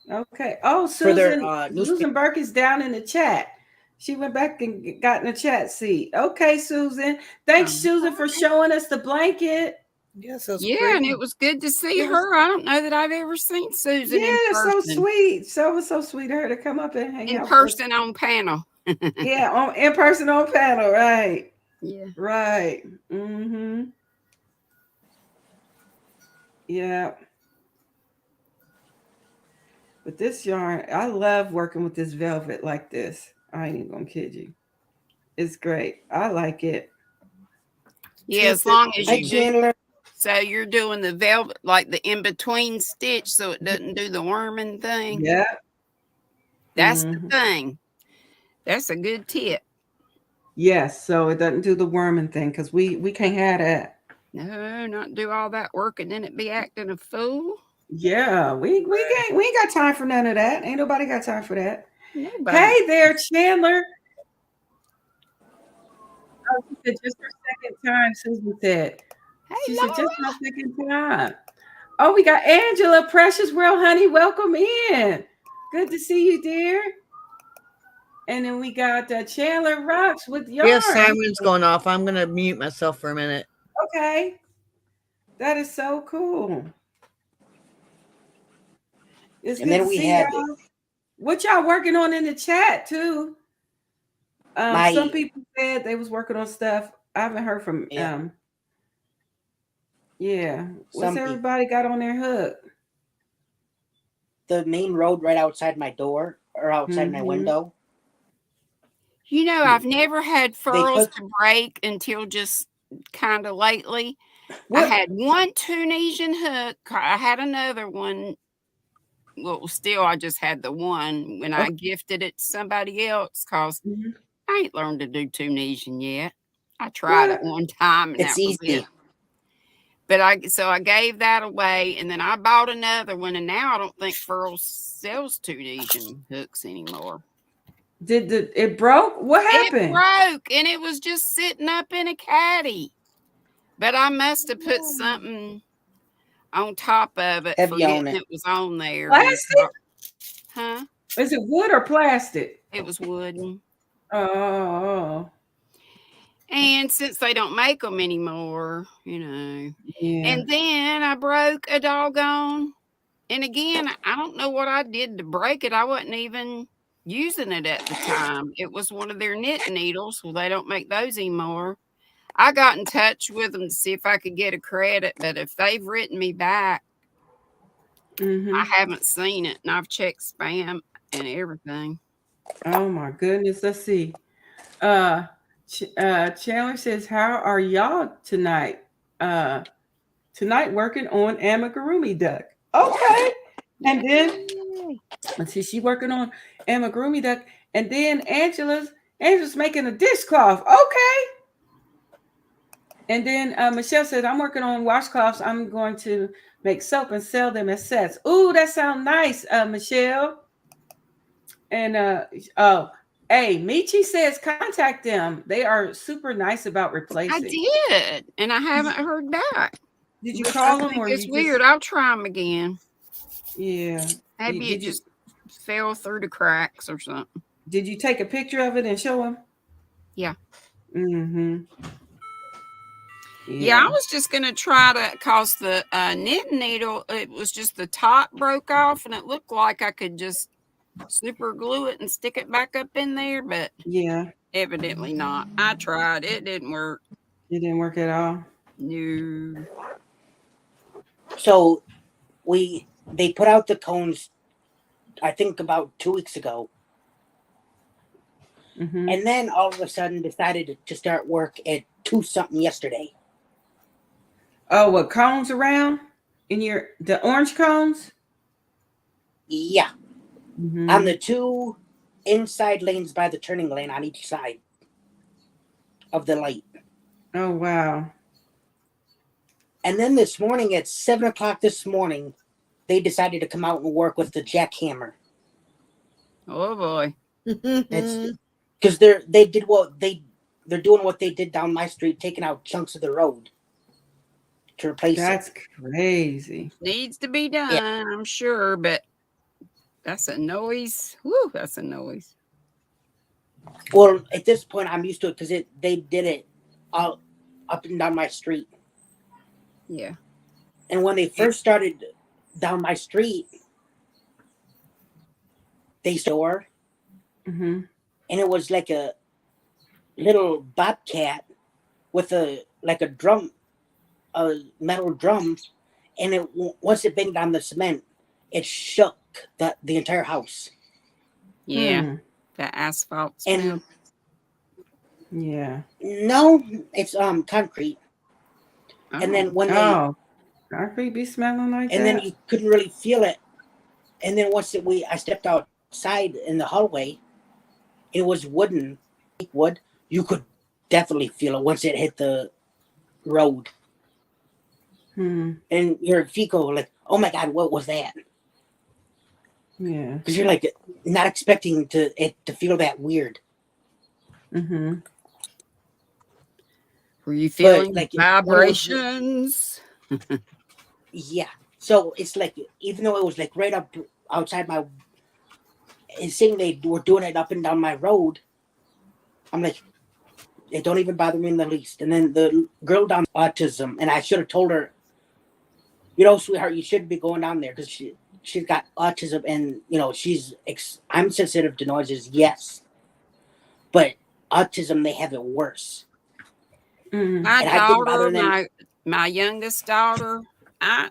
Okay. Oh, for their, Susan Burke is down in the chat. She went back and got in the chat seat. Okay, Susan. Thanks, Susan, for showing us the blanket. Yes, that's Yeah, pretty. and it was good to see Yes. her. I don't know that I've ever seen Susan Yeah, in so person. sweet. So sweet of her to come up and hang In out. person on panel. Yeah, in person on panel, right. Yeah. Right. Mm-hmm. Yeah. But this yarn, I love working with this velvet like this. I ain't even gonna kid you. It's great. I like it. Yeah, as long as Hi, you do. Chandler. So you're doing the velvet, like the in-between stitch, so it doesn't do the worming thing. Yeah. That's the thing. That's a good tip. Yes, so it doesn't do the worming thing because we can't have that. No, not do all that work and then it be acting a fool. Yeah, we ain't got time for none of that. Ain't nobody got time for that. Nobody. Hey there, Chandler. Oh, she said just her second time, Susan said. Hey, She Laura. said just her second time. Oh, we got Angela, Precious World, honey. Welcome in. Good to see you, dear. And then we got Chandler Rocks with yarn. Yes, Simon's going off. I'm going to mute myself for a minute. Okay. That is so cool. It's And good then to we see had y'all. What y'all working on in the chat too? Some people said they was working on stuff. I haven't heard from What's everybody got on their hook? The main road right outside my door or outside my window. You know, I've never had furls to break until just kind of lately. I had one Tunisian hook. I had another one. Well, still, I just had the one when I gifted it to somebody else because I ain't learned to do Tunisian yet. I tried it one time and It's that was easy. it. But I gave that away and then I bought another one and now I don't think Furls sells Tunisian hooks anymore. Did it broke? What happened? It broke and it was just sitting up in a caddy. But I must have put something on top of it, forgetting it was on there. Plastic? Huh? Is it wood or plastic? It was wooden. Oh. And since they don't make them anymore, you know. Yeah. And then I broke a doggone. And again, I don't know what I did to break it. I wasn't even using it at the time. It was one of their knit needles. Well, they don't make those anymore. I got in touch with them to see if I could get a credit, but if they've written me back, I haven't seen it, and I've checked spam and everything. Oh my goodness. Let's see. Chandler says, how are y'all tonight? Tonight working on amigurumi duck. Okay. And then Yay. let's see, she working on amigurumi duck. And then Angela's making a dishcloth. Okay. And then Michelle says, I'm working on washcloths. I'm going to make soap and sell them as sets. Ooh, that sounds nice, Michelle. And oh, hey, Michi says contact them. They are super nice about I replacing. did, and I haven't heard back. Did you Which call I them think or it's you weird. I'll try them again. Yeah. Maybe it just fell through the cracks or something. Did you take a picture of it and show them? Yeah. Mm-hmm. Yeah, I was just gonna try to, cause the knitting needle, it was just the top broke off, and it looked like I could just super glue it and stick it back up in there, but yeah, evidently not. I tried, it didn't work. It didn't work at all. No. So they put out the cones, I think about 2 weeks ago. Mm-hmm. And then all of a sudden decided to start work at 2 something yesterday. Oh, what cones around in the orange cones? Yeah. Mm-hmm. On the 2 inside lanes by the turning lane on each side of the light. Oh, wow. And then this morning at 7 o'clock this morning, they decided to come out and work with the jackhammer. Oh boy. It's because they're doing what they did down my street, taking out chunks of the road to replace That's it. crazy. Needs to be done, Yeah. I'm sure, but that's a noise. Woo, that's a noise. Well, at this point, I'm used to it because they did it all up and down my street. Yeah. And when they first started down my street, they store, Mm-hmm. and it was like a little bobcat with a drum, a metal drum, and once it banged on the cement, it shook the entire house. Yeah. The asphalt smell. And Yeah. no, it's concrete. Oh. And then when concrete be smelling like and that? then you couldn't really feel it. And then once I stepped outside in the hallway, it was wood. You could definitely feel it once it hit the road. And your feet go like, oh my God, what was that? Yeah. Because you're like not expecting it to feel that weird. Mm-hmm. Were you feeling like vibrations? Yeah. So it's like, even though it was like right up outside and saying they were doing it up and down my road, I'm like, it don't even bother me in the least. And then the girl down autism, and I should have told her, sweetheart, you shouldn't be going down there because she's got autism, and I'm sensitive to noises, yes, but autism, they have it worse. My daughter, my youngest daughter,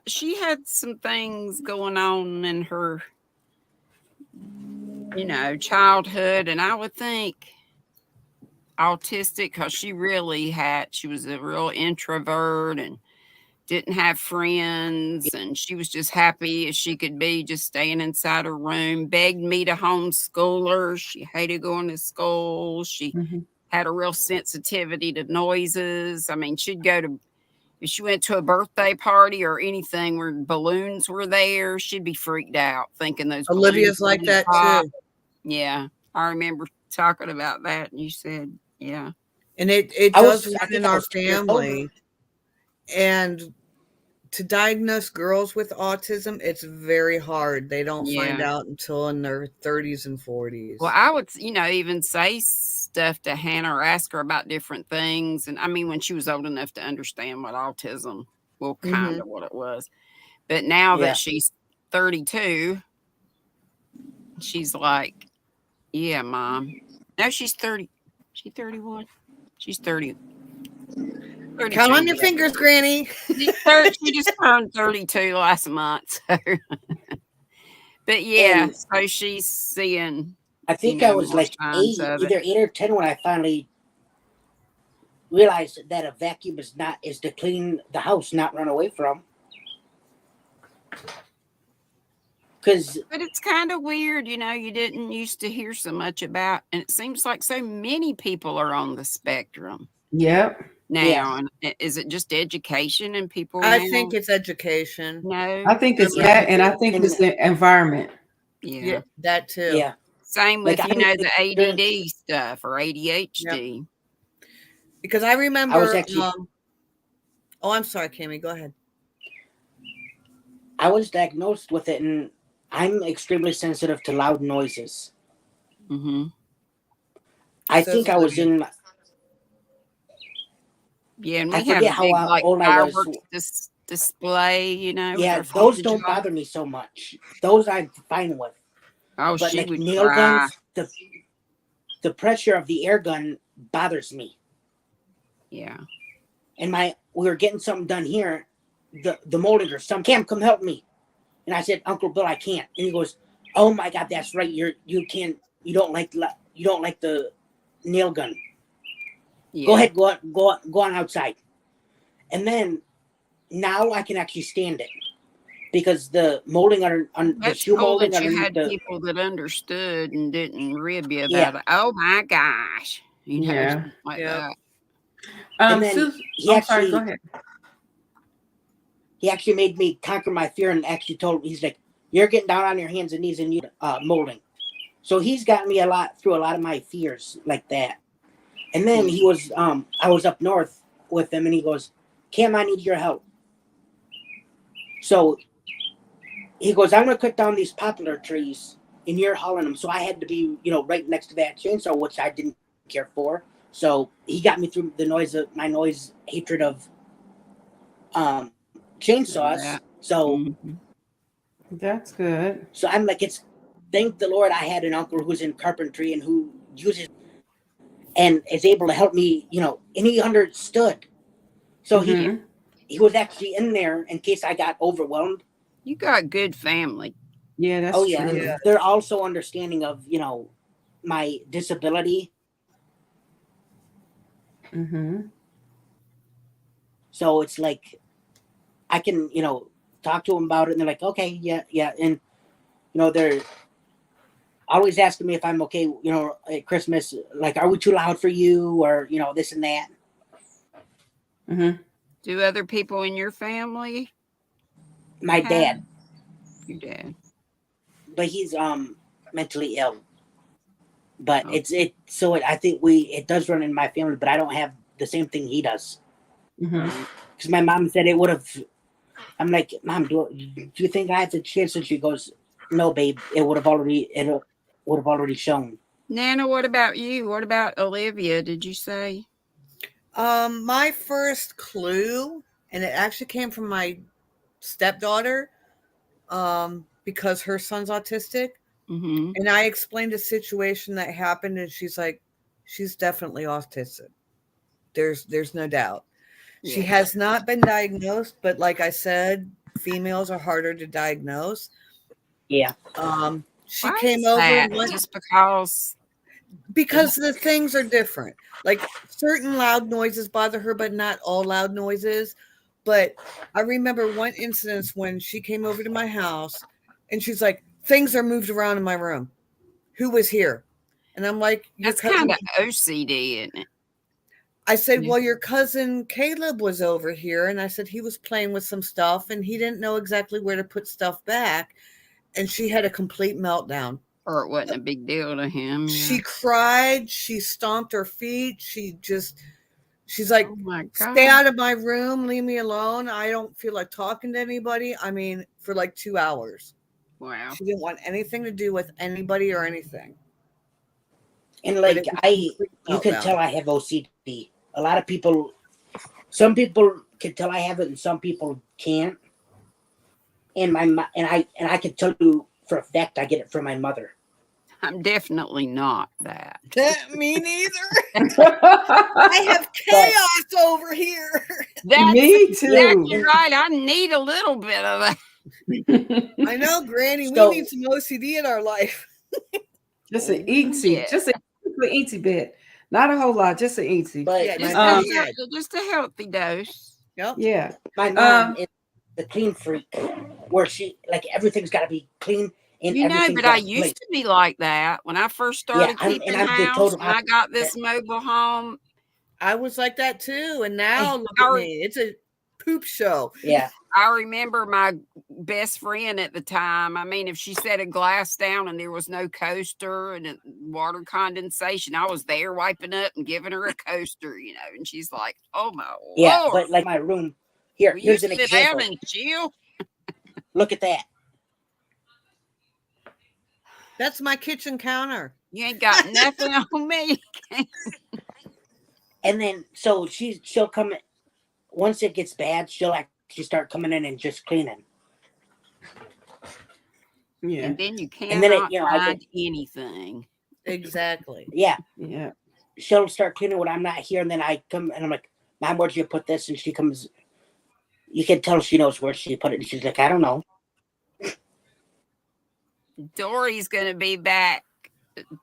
she had some things going on in her, childhood, and I would think autistic, because she was a real introvert and didn't have friends, and she was just happy as she could be, just staying inside her room, begged me to homeschool her. She hated going to school. She had a real sensitivity to noises. I mean, if she went to a birthday party or anything where balloons were there, she'd be freaked out thinking those Olivia's like that too. Yeah. I remember talking about that, and you said, yeah. And it does run in our family. And to diagnose girls with autism, it's very hard. They don't find out until in their 30s and 40s. Well, I would, even say stuff to Hannah or ask her about different things. And I mean, when she was old enough to understand what autism, well, kind of what it was. But now that she's 32, she's like, yeah, Mom. No, she's 30. She's 31. She's 30. 32. Count on your fingers, Granny. She just turned 32 last month. So. But yeah, so she's seeing. I think I was like either 8 or 10 when I finally realized that a vacuum is to clean the house, not run away from. because But it's kind of weird, you know, you didn't used to hear so much about, and it seems like so many people are on the spectrum Yep. now. Yeah. And is it just education and people I now think it's education. know? I think it's Yeah. that, and I think And it's the environment. Yeah. Yeah, that too. yeah, Same Like, with, you I know, was the during- ADD stuff or ADHD. Because I remember. I was actually oh, I'm sorry, Kimmy. Go ahead. I was diagnosed with it, and I'm extremely sensitive to loud noises. Mm-hmm. I So think I was funny. in. Yeah, and I we have forget a how big, like, old I was. fireworks display, you know, with Yeah, our those 4th of don't July. bother me so much. Those I'm fine with. Oh, But she like would nail cry. guns, the pressure of the air gun bothers me. Yeah. And we were getting something done here. The moldinger, Cam, come help me. And I said, Uncle Bill, I can't. And he goes, oh my God, that's right. You don't like the nail gun. Yeah. Go ahead, go on outside. And then now I can actually stand it because the molding on the That's shoe cool molding that you underneath had the people that understood and didn't rib you Yeah. about it. Oh my gosh. You know, Yeah. something like Yep. that. And then Susan, he I'm actually sorry, go ahead. he actually made me conquer my fear and actually told me, he's like, you're getting down on your hands and knees and you molding. So he's got me through a lot of my fears like that. And then he was I was up north with him and he goes, Cam, I need your help. So he goes, I'm gonna cut down these poplar trees and you're hauling them. So I had to be, right next to that chainsaw, which I didn't care for. So he got me through my noise hatred of chainsaws. Yeah. So Mhm. That's good. So I'm like, thank the Lord I had an uncle who's in carpentry and who uses and is able to help me, and he understood. So Mhm. he was actually in there in case I got overwhelmed. You got good family. Yeah, that's Oh yeah, true. and they're also understanding of, my disability. Mhm. So it's like I can, talk to them about it and they're like, okay, yeah. And they're always asking me if I'm okay, at Christmas, like, are we too loud for you or, this and that. Mhm. Do other people in your family? My have- dad, Your dad. but he's mentally ill. But Oh. I think it does run in my family, but I don't have the same thing he does. Mhm. Because my mom said it would have. I'm like, Mom, do you think I have the chance? And she goes, no, babe, it would have already shown. Nana, what about you? What about Olivia? Did you say? My first clue, and it actually came from my stepdaughter, because her son's autistic. Mm-hmm. And I explained a situation that happened, and she's like, she's definitely autistic. There's no doubt. She Yeah. has not been diagnosed, but like I said, females are harder to diagose. Yeah. She Why came is over that? and went, Just because. because the things are different. Like certain loud noises bother her, but not all loud noises. But I remember one instance when she came over to my house and she's like, things are moved around in my room. Who was here? And I'm like, your That's cousin. kind of OCD, isn't it? I said, Yeah. well, your cousin Caleb was over here. And I said, he was playing with some stuff and he didn't know exactly where to put stuff back. And she had a complete meltdown. Or it wasn't a big deal to him. Yeah. She cried. She stomped her feet. She's like, Oh my God. stay out of my room. Leave me alone. I don't feel like talking to anybody. I mean, for like 2 hours. Wow. She didn't want anything to do with anybody or anything. And But like it was a complete you can meltdown. tell I have OCD. A lot of people, some people can tell I have it, and some people can't. And I can tell you for a fact I get it from my mother. I'm definitely not that. Me neither. I have chaos over here. That's Me too. exactly right. I need a little bit of that. I know, Granny. So- We need some OCD in our life. Just an easy, Yeah. just an easy bit. Not a whole lot, just an easy. But Yeah, my Just a healthy dose. Yep. Yeah. mom is the clean freak. where she like everything's got to be clean and You know, everything's but I got to used to be like that when I first started keeping I'm the house. total When I got this opposite. mobile home, I was like that too, and now look our- at me. It's a poop show. Yeah. I remember my best friend at the time. I mean, if she set a glass down and there was no coaster and water condensation, I was there wiping up and giving her a coaster, you know. And she's like, "Oh my Yeah, Lord, but like my room here, will you here's an sit down example. and chill?" Look at that. That's my kitchen counter. You ain't got nothing on me. And then so she'll come once it gets bad, she'll actually start coming in and just cleaning. Yeah. And then you And then cannot you know, I find anything. Exactly. Yeah. Yeah. She'll start cleaning when I'm not here, and then I come and I'm like, Mom, where'd you put this? And she comes, you can tell she knows where she put it, and she's like, I don't know. Dory's going to be back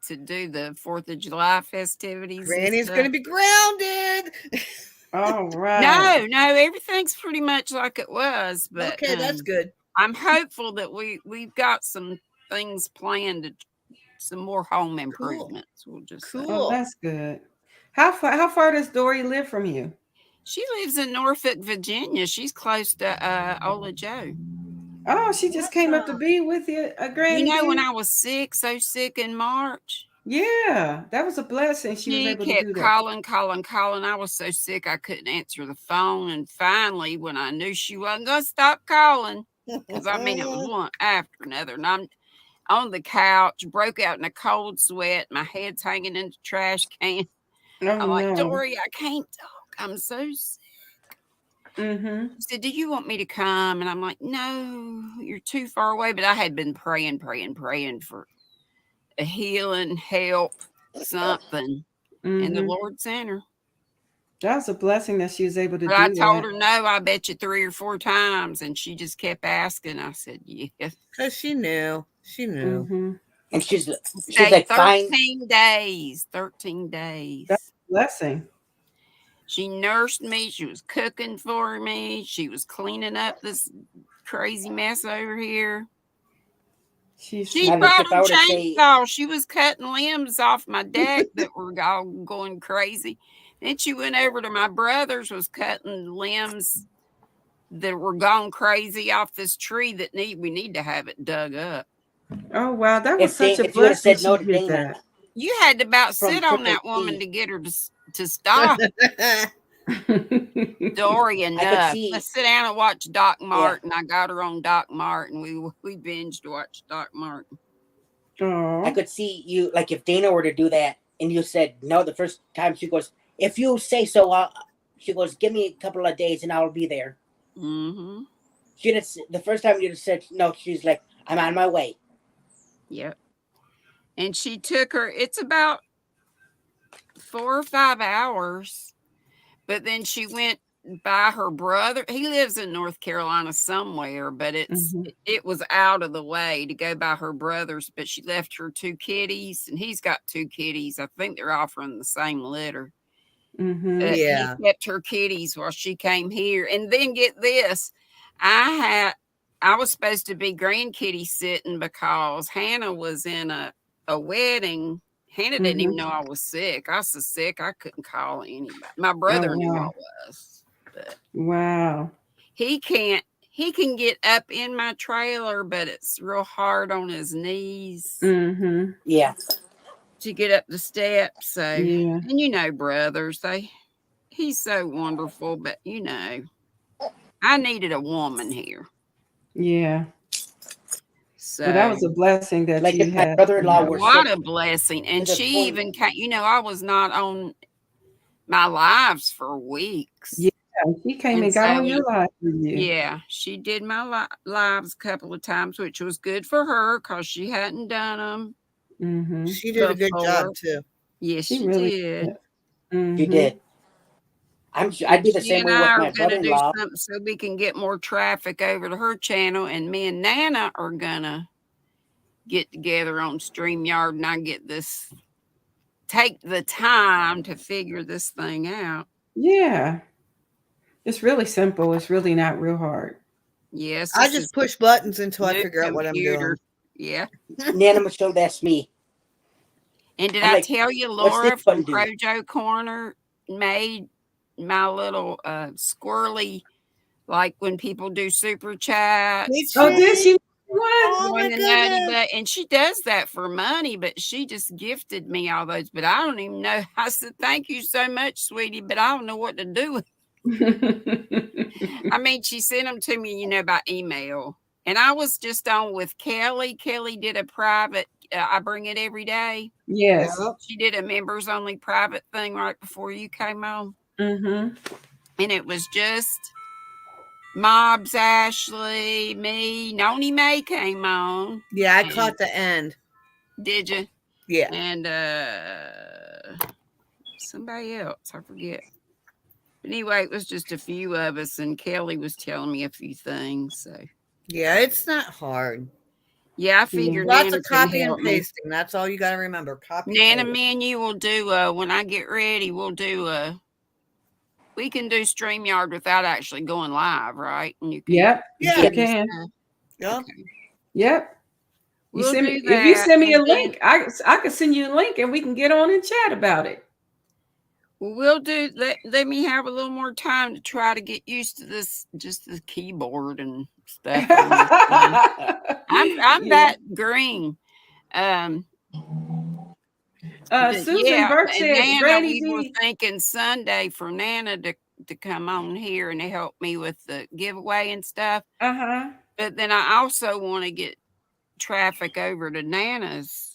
to do the 4th of July festivities. Granny's going to be grounded. All right. No, everything's pretty much like it was. But Okay, that's good. I'm hopeful that we've got some things planned, some more home improvements. We'll just say. Cool. Oh, that's good. How far does Dory live from you? She lives in Norfolk, Virginia. She's close to Ola Joe. Oh, she just came up to be with you, Granny. You know, when did? I was so sick in March. Yeah, that was a blessing. She was able to do kept that. calling. I was so sick I couldn't answer the phone. And finally, when I knew she wasn't going to stop calling, because I mean, it was one after another. And I'm on the couch, broke out in a cold sweat. My head's hanging in the trash can. Oh, I'm like, no. Dory, I can't talk. I'm so sick. Mm-hmm. She said, do you want me to come? And I'm like, no, you're too far away. But I had been praying for a healing, help, something. And the Lord sent her. That was a blessing that she was able to But do I told that. her no, I bet you 3 or 4 times. And she just kept asking. I said, yes. Because she knew. She knew. Mm-hmm. And she's Stayed like 13 days. 13 days. That's a blessing. She nursed me. She was cooking for me. She was cleaning up this crazy mess over here. She brought her chainsaw. She was cutting limbs off my deck that were all going crazy. Then she went over to my brother's, was cutting limbs that were gone crazy off this tree that we need to have it dug up. Oh, wow. That was such a if you would have blessing. said no she to did Dana, that. You had to about sit on that woman to get her to stop. Dory enough. Let's sit down and watch Doc Martin. I got her on Doc Martin. We binged watch Doc Martin. Oh. I could see you, like if Dana were to do that and you said no the first time, she goes, if you say so, she goes, give me a couple of days and I'll be there. Mm-hmm. The first time you said no, she's like, I'm on my way. Yep. And she took her, it's about 4 or 5 hours. But then she went by her brother. He lives in North Carolina somewhere, but it was out of the way to go by her brother's. But she left her 2 kitties, and he's got 2 kitties. I think they're all from the same litter. Yeah. He kept her kitties while she came here. And then get this, I was supposed to be grandkitty sitting because Hannah was in a wedding. Hannah didn't even know I was sick. I was so sick I couldn't call anybody. My brother knew I was. But wow. He can get up in my trailer, but it's real hard on his knees. Yeah. To get up the steps. So yeah. And you know, brothers, he's so wonderful, but you know, I needed a woman here. Yeah. So well, that was a blessing that like you if had. my brother-in-law were what sick, a blessing. And she even came, you know, I was not on my lives for weeks. Yeah, she came and got on your live for you. Yeah, she did my lives a couple of times, which was good for her because she hadn't done them. She did a good job too. Yes, she really did. She did. I'd be the same way with my brother-in-law. Do something so we can get more traffic over to her channel, and me and Nana are gonna get together on StreamYard, and I get this. Take the time to figure this thing out. Yeah, it's really simple. It's really not real hard. Yes, I this just is push buttons until I new figure out what I'm doing. computer. Yeah. Nana Michelle, that's me. And did I'm I like, tell you what's Laura this from button do? Projo Corner made my little squirrely, like when people do super chats. Did Oh, did she? she? What? Oh my Join the Nutty goodness. But, and she does that for money, but she just gifted me all those. But I don't even know. I said, thank you so much, sweetie, but I don't know what to do with. I mean, she sent them to me, by email. And I was just on with Kelly. Kelly did a private, I bring it every day. Yes. Yep. She did a members only private thing right before you came on. Mm-hmm. And it was just Mobs, Ashley, me, Noni May came on. Yeah, I And- caught the end. Did you? Yeah. And somebody else, I forget. But anyway, it was just a few of us, and Kelly was telling me a few things. So Yeah, it's not hard. yeah, I figured Lots Nana of can copy and help me. pasting. That's all you got to remember. Copy. Nana, paste. me and you will do when I get ready. We'll do we can do StreamYard without actually going live, right? And you can. Yep. Yeah. Sure can. Yep. Okay. Yep. You We'll send do me, that. if you send me a and then- link, I could send you a link and we can get on and chat about it. Well, we'll do. Let me have a little more time to try to get used to this, just the keyboard and stuff. On this thing. I'm Yeah. that green. Susan Burke and said, Nana, Granny we were D. thinking Sunday for Nana to come on here and to help me with the giveaway and stuff. Uh-huh. But then I also want to get traffic over to Nana's.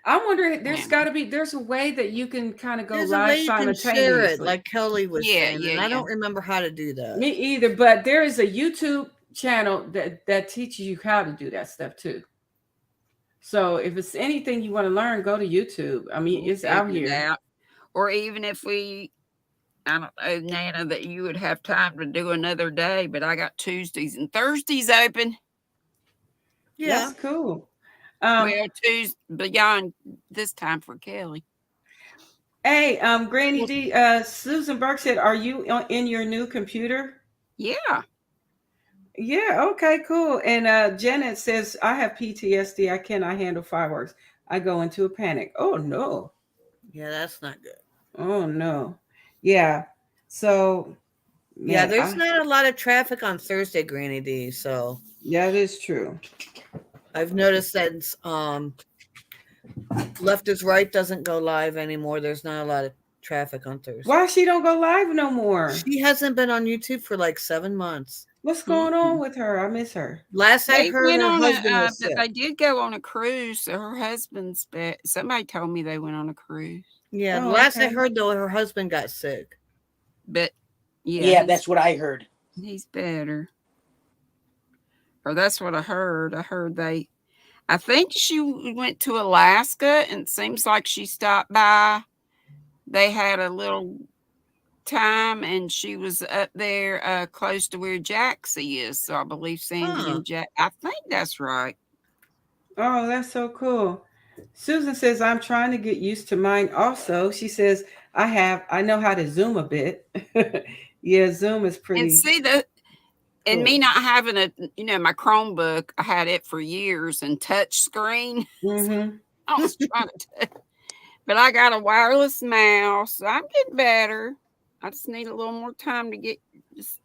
I wonder, there's a way that you can kind of go There's a live way you can share it, simultaneously. like Kelly was Yeah, saying. yeah, And I yeah. don't remember how to do that. Me either, but there is a YouTube channel that teaches you how to do that stuff too. So if it's anything you want to learn, go to YouTube. I mean, We'll it's out figure it here. out. Or even if I don't know, Nana, that you would have time to do another day, but I got Tuesdays and Thursdays open. Yeah. That's cool. Well, Tuesday beyond this time for Kelly. Hey, Granny D, Susan Burke said, are you in your new computer? Yeah. Yeah, okay, cool. And Janet says, I have PTSD. I cannot handle fireworks. I go into a panic. Oh no. Yeah, that's not good. Oh no. Yeah. So Yeah, man, there's not a lot of traffic on Thursday, Granny D. So yeah, that is true. I've noticed that Left is Right doesn't go live anymore. There's not a lot of traffic on Thursday. Why she don't go live no more? She hasn't been on YouTube for like 7 months. What's going on with her? I miss her. Last I They heard, went her on husband was but sick. they did go on a cruise. So her husband's somebody told me they went on a cruise. Yeah, Oh, last I okay. heard though, her husband got sick. But Yeah, that's what I heard. he's better. Or that's what I heard. I think she went to Alaska, and it seems like she stopped by. They had a little time, and she was up there close to where Jaxie is. So I believe Sandy and Jack. I think that's right. Oh, that's so cool. Susan says, I'm trying to get used to mine also. She says, I know how to Zoom a bit. Yeah, Zoom is pretty. And see and me not having my Chromebook, I had it for years and touch screen. Mm-hmm. I was trying to but I got a wireless mouse. So I'm getting better. I just need a little more time to get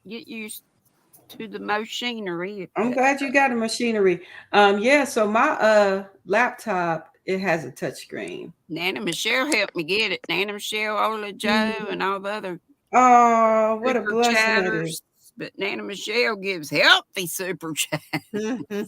used to the machinery. I'm glad you got a machinery. Yeah, so my laptop, it has a touch screen. Nana Michelle helped me get it. Nana Michelle, Ola Joe, and all the other Oh, what a super blessing chatters. that is. But Nana Michelle gives healthy super chat.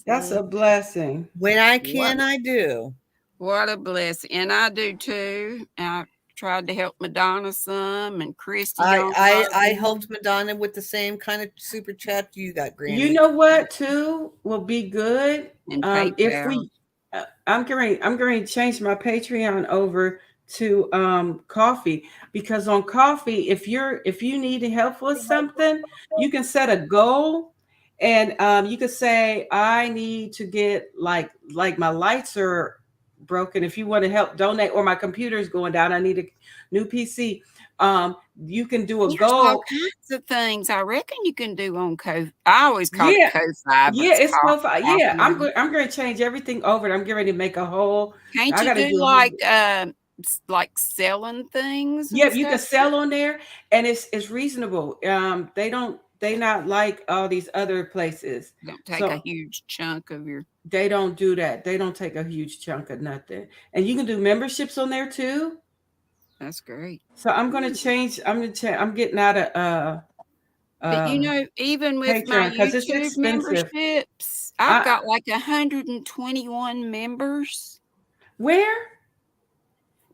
That's a blessing. When I can, I do. What a blessing. And I do too. I tried to help Madonna some and Christy. I helped Madonna with the same kind of super chat you got, Granny. You know what too will be good? And If we I'm going to change my Patreon over to coffee, because on coffee, if you need help with something, you can set a goal, and you could say, I need to get like my lights are broken. If you want to help donate, or my computer is going down, I need a new PC. You can do a There's all goal. kinds of things I reckon you can do on Ko. I always called Yeah, it Ko-Fi, but yeah, it's it's Ko-Fi. Yeah, Ko-Fi. I'm going to change everything over. I'm getting ready to make a whole. Can't I you got to do do a whole. like selling things and Yep, you can stuff? sell on there, and it's reasonable. They not like all these other places. Don't take a So huge chunk of your. they don't do that. They don't take a huge chunk of nothing. And you can do memberships on there too. That's great. So I'm gonna change. I'm gonna change. I'm getting out of But you um know, even with my Patreon because it's YouTube expensive. memberships, I've I got like 121 members. where?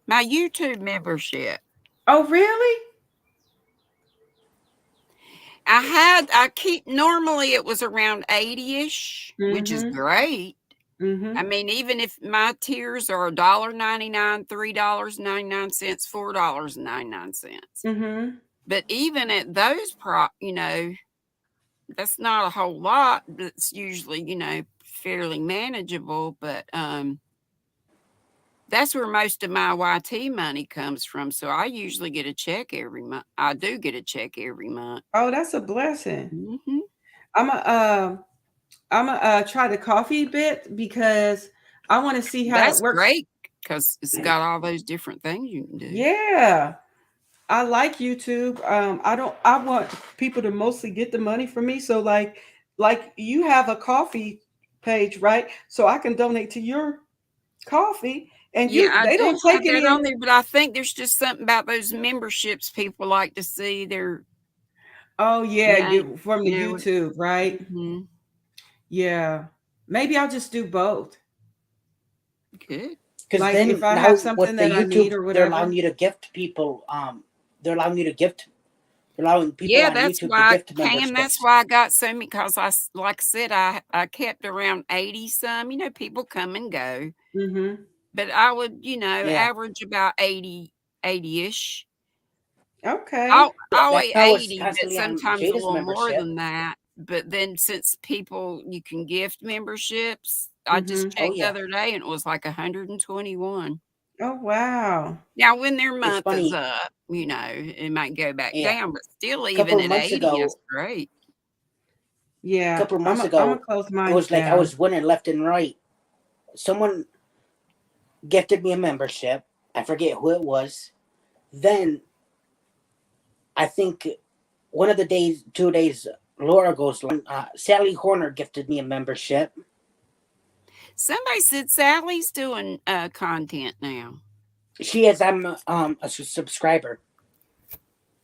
My YouTube membership. Oh really? I keep normally it was around 80-ish, which is Mm-hmm. great. Mm-hmm. I mean, even if my tiers are $1.99, $3.99, $4.99. Mm-hmm. But even at those that's not a whole lot, but it's usually, fairly manageable. But that's where most of my YT money comes from. So I usually get a check every month. I do get a check every month. Oh, that's a blessing. Hmm. I'm a try the coffee bit because I want to see how it That's works. great because it's got all those different things you can do. Yeah. I like YouTube. I want people to mostly get the money from me. So like you have a coffee page, right? So I can donate to your coffee and Yeah, I they do don't have take that any. on there, but I think there's just something about those memberships people like to see. Oh yeah, Yeah, you from the you know. YouTube, right? Hmm. Yeah. Maybe I'll just do both. Good. Because Like if then I now have something with the that I need YouTube, or they're allowing whatever. you to gift people. They're allowing you to gift. They're allowing people Yeah, on that's YouTube to why gift that's memberships. why I got so many, because like I said, I kept around 80 some. People come and go, Mm-hmm. but I would, Yeah, average about 80-ish. Okay. I'll that's always how I was 80, but constantly on sometimes a Jada's little more membership. than that. But then since you can gift memberships, I just Mm-hmm. Oh checked the yeah, other day and it was like 121. Oh wow. Now, when their it's month is funny. up, it might go back Yeah, down, but still, a even couple of at months 80, ago, that's great. Yeah. I'm gonna close it mine was like I down. was winning left and right. Someone gifted me a membership. I forget who it was. Then I think one of the days, 2 days, Laura goes. Sally Horner gifted me a membership. Somebody said Sally's doing content now. She is. I'm a subscriber.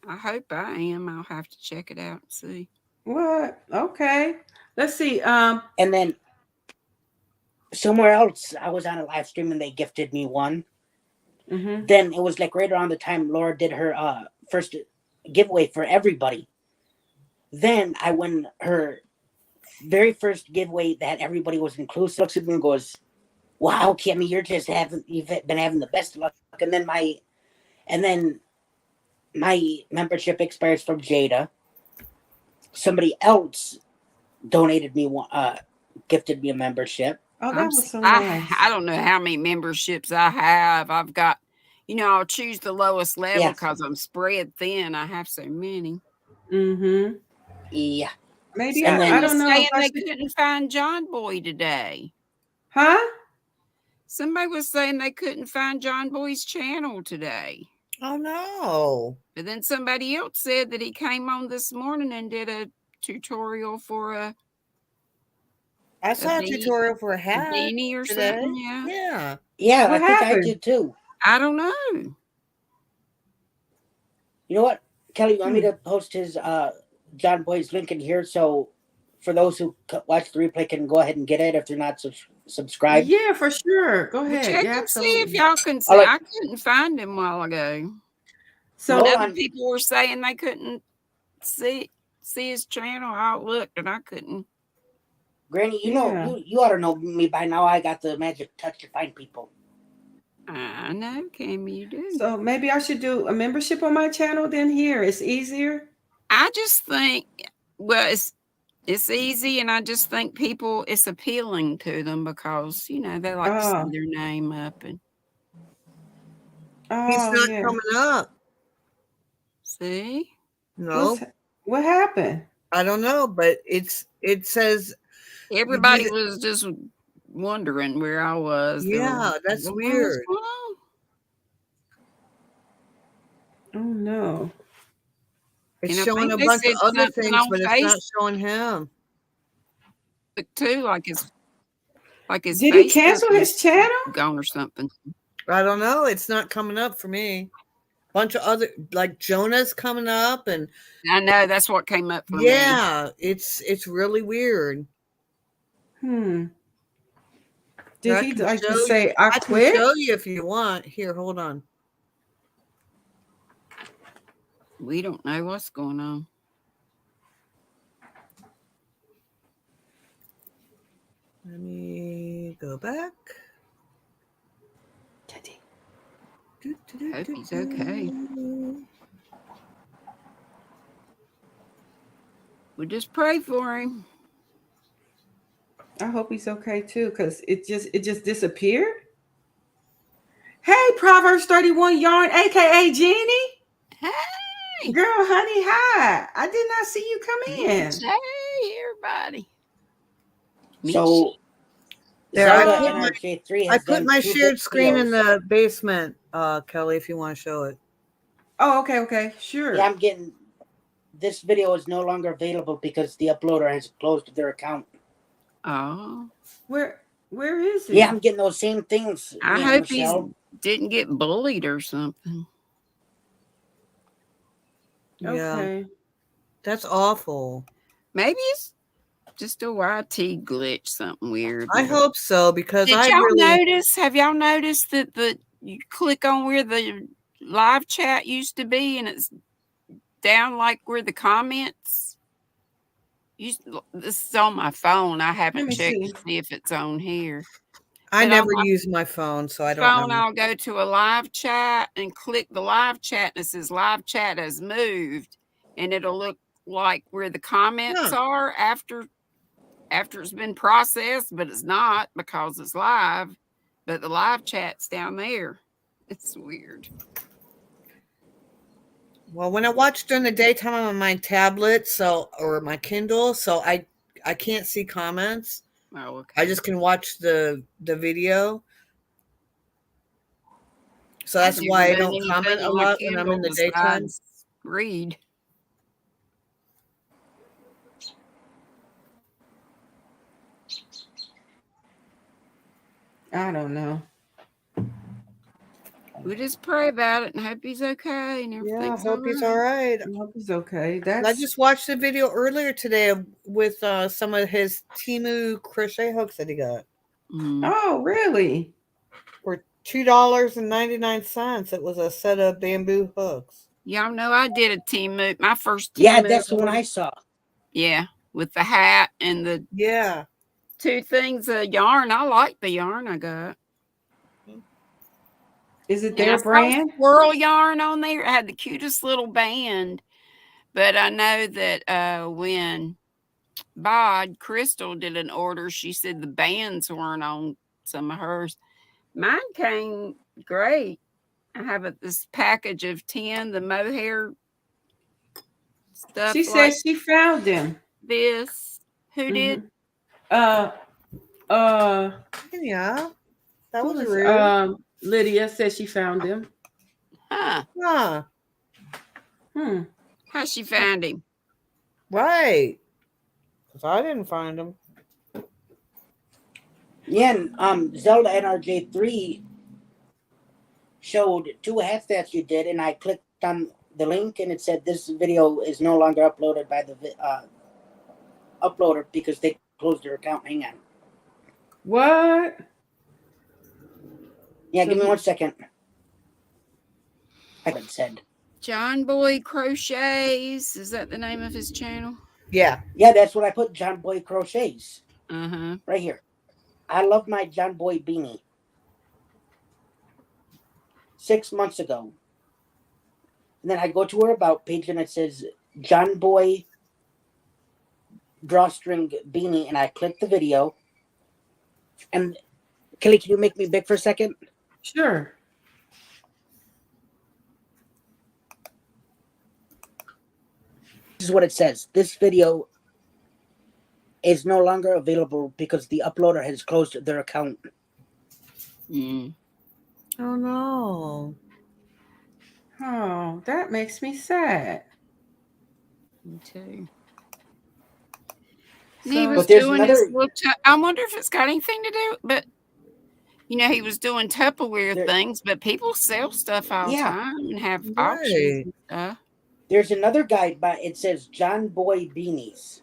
I hope I am. I'll have to check it out and see. What? Okay. Let's see. And then somewhere else, I was on a live stream and they gifted me one. Mm-hmm. Then it was like right around the time Laura did her first giveaway for everybody. Then I won her very first giveaway that everybody was inclusive. Looks at me and goes, "Wow, Kimmy, you've been having the best luck." And then my membership expires from Jada. Somebody else donated me gifted me a membership. Oh, that was so I nice. don't know how many memberships I have. I've got, I'll choose the lowest level Yeah. because I'm spread thin. I have so many. Mm-hmm. Yeah. Maybe And Somebody I then don't was know if saying I they should. couldn't find John Boy today. Huh? Somebody was saying they couldn't find John Boy's channel today. Oh no. But then somebody else said that he came on this morning and did a tutorial for I saw a tutorial for a hat beanie or today. something. Yeah. Yeah. yeah, What I think I happened? did too. I don't know. You know what, Kelly? You want me to post his John Boy's link in here so for those who watch the replay can go ahead and get it if they're not subscribed? Yeah, for sure. Go Well, ahead. check Yeah, and see if absolutely. y'all can see. All right. I couldn't find him a while ago. So Go Other on. people were saying they couldn't see his channel. I looked and I couldn't. Granny, you yeah. know you ought to know me by now. I got the magic touch to find people. I know, Cammy, you do. So maybe I should do a membership on my channel then here. It's easier. I just think, well, It's easy, and I just think people, it's appealing to them because, they like to see their name up and He's not yeah. coming up. see. No, What happened? I don't know, but it says Everybody was just wondering where I was. Yeah, that's What's weird. going on? Oh no. It's And I showing think a they bunch of said other something things, on but it's not showing him. Facebook too, like his Did he Facebook cancel his channel? gone or something. I don't know. It's not coming up for me. Bunch of other, like Jonah's coming up, and I know that's what came up for me. yeah, it's really weird. Did I he can like show just say you. I quit? Can show you if you want. Here, hold on. We don't know what's going on. Let me go back. Hope he's okay. We just pray for him. I hope he's okay too, because it just disappeared. Hey, Proverbs 31 Yarn, aka Jeannie. Hey, Girl, honey, hi. I did not see you come in. Hey, everybody. So There, Zelda NRJ3 I has put done my 2 shared screen in videos. the basement, Kelly, if you want to show it. Oh, okay, sure. Yeah, I'm getting this video is no longer available because the uploader has closed their account. Oh, Where is it? Yeah, I'm getting those same things. I hope Michelle. he didn't get bullied or something. Yeah, Okay. that's awful. Maybe it's just a YT glitch, something weird. I hope so, because Did y'all notice? Have y'all noticed that you click on where the live chat used to be, and it's down like where the comments? This is on my phone. I haven't checked to see if it's on here. I But never use my phone, so I don't know. I'll go to a live chat and click the live chat, and it says live chat has moved, and it'll look like where the comments are after it's been processed, but it's not because it's live. But the live chat's down there. It's weird. Well, when I watch during the daytime, I'm on my tablet, or my Kindle, so I can't see comments. Oh, okay. I just can watch the video. So that's why I don't comment a lot when I'm in the daytime. Read. I don't know. We just pray about it and hope he's okay and everything's I hope he's all right. I hope he's okay. I just watched a video earlier today with some of his Temu crochet hooks that he got. Oh, really? For $2.99. It was a set of bamboo hooks. Y'all know I did a Temu, my first Temu. Yeah, that's the one I saw. Yeah, with the hat and the 2 things of yarn. I like the yarn I got. Is it their brand? Swirl yarn on there. It had the cutest little band. But I know that when Crystal did an order, she said the bands weren't on some of hers. Mine came great. I have this package of 10, the mohair stuff. She said she found them. This. Who did? Yeah. That was rude. Lydia said she found them. Huh. How she found him? Right. Because I didn't find him. Yeah, and Zelda NRJ3 showed 2 hats that you did, and I clicked on the link, and it said this video is no longer uploaded by the uploader because they closed their account. Hang on. What? Yeah, give me 1 second. I haven't said. John Boy Crochets. Is that the name of his channel? Yeah. Yeah, that's what I put, John Boy Crochets. Uh-huh. Right here. I love my John Boy beanie. 6 months ago. And then I go to her About page and it says John Boy drawstring beanie, and I clicked the video. And Kelly, can you make me big for a second? Sure. This is what it says. This video is no longer available because the uploader has closed their account. Mm, Oh no. Oh, that makes me sad. me too. So, He was But there's doing his another- little. I wonder if it's got anything to do. But you know, he was doing Tupperware There- things. But people sell stuff all the Yeah. time and have Right. auctions and stuff. There's another guy, but it says John Boy Beanies.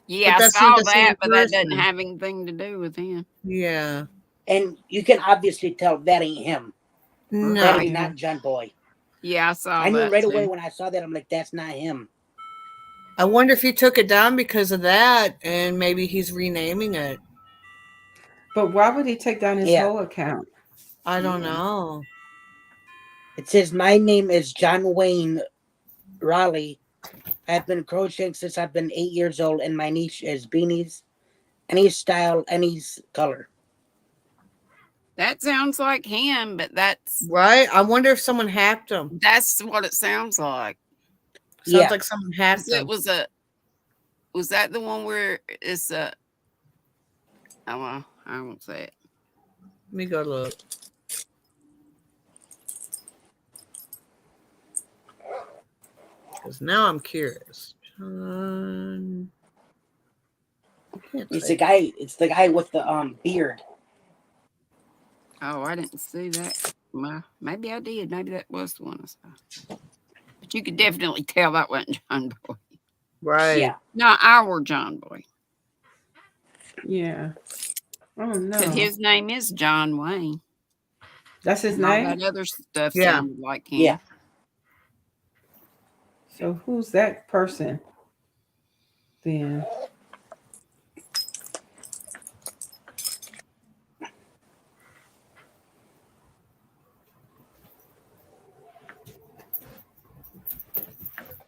Yeah, I that's saw not the same that, but that doesn't person. have anything to do with him. Yeah. And you can obviously tell that ain't him. No. That Right. is not John Boy. Yeah, I saw I knew that right too. away when I saw that. I'm like, that's not him. I wonder if he took it down because of that, and maybe he's renaming it. but why would he take down his Yeah. whole account? I don't Yeah. know. It says, my name is John Wayne Raleigh. I've been crocheting since I've been 8 years old, and my niche is beanies. Any style, any color. That sounds like him, but that's Right? I wonder if someone hacked him. that's what it sounds like. Sounds Yeah. like someone hacked It him. was that the one where it's a oh well, I won't say it. Let me go look. Because now I'm curious. John. I can't It's say. the guy. It's the guy with the beard. Oh, I didn't see that. Well, maybe I did. Maybe that was the one I saw. But you could definitely tell that wasn't John Boy. Right. Yeah. Not our John Boy. Yeah. Oh no. But his name is John Wayne. That's his And all name? that other stuff Yeah. sounded like him. Yeah. So who's that person then?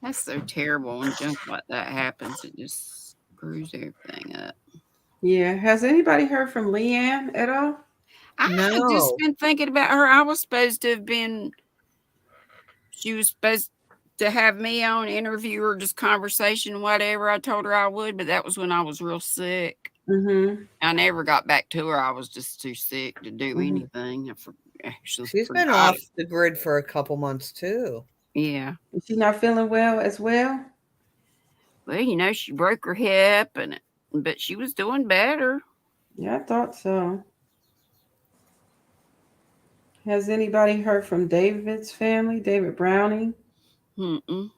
That's so terrible when junk like that happens. It just screws everything up. Yeah. Has anybody heard from Leanne at all? I had No. just been thinking about her. I was supposed to have been, she was supposed to have me on, interview her, just conversation, whatever. I told her I would, but that was when I was real sick. Mm-hmm. I never got back to her. I was just too sick to do Mhm. anything. Actually She's been forgot off it. the grid for a couple months too. Yeah. Is she not feeling well as well? Well, you know, she broke her hip, but she was doing better. Yeah, I thought so. Has anybody heard from David's family, David Browning? Mm-mm.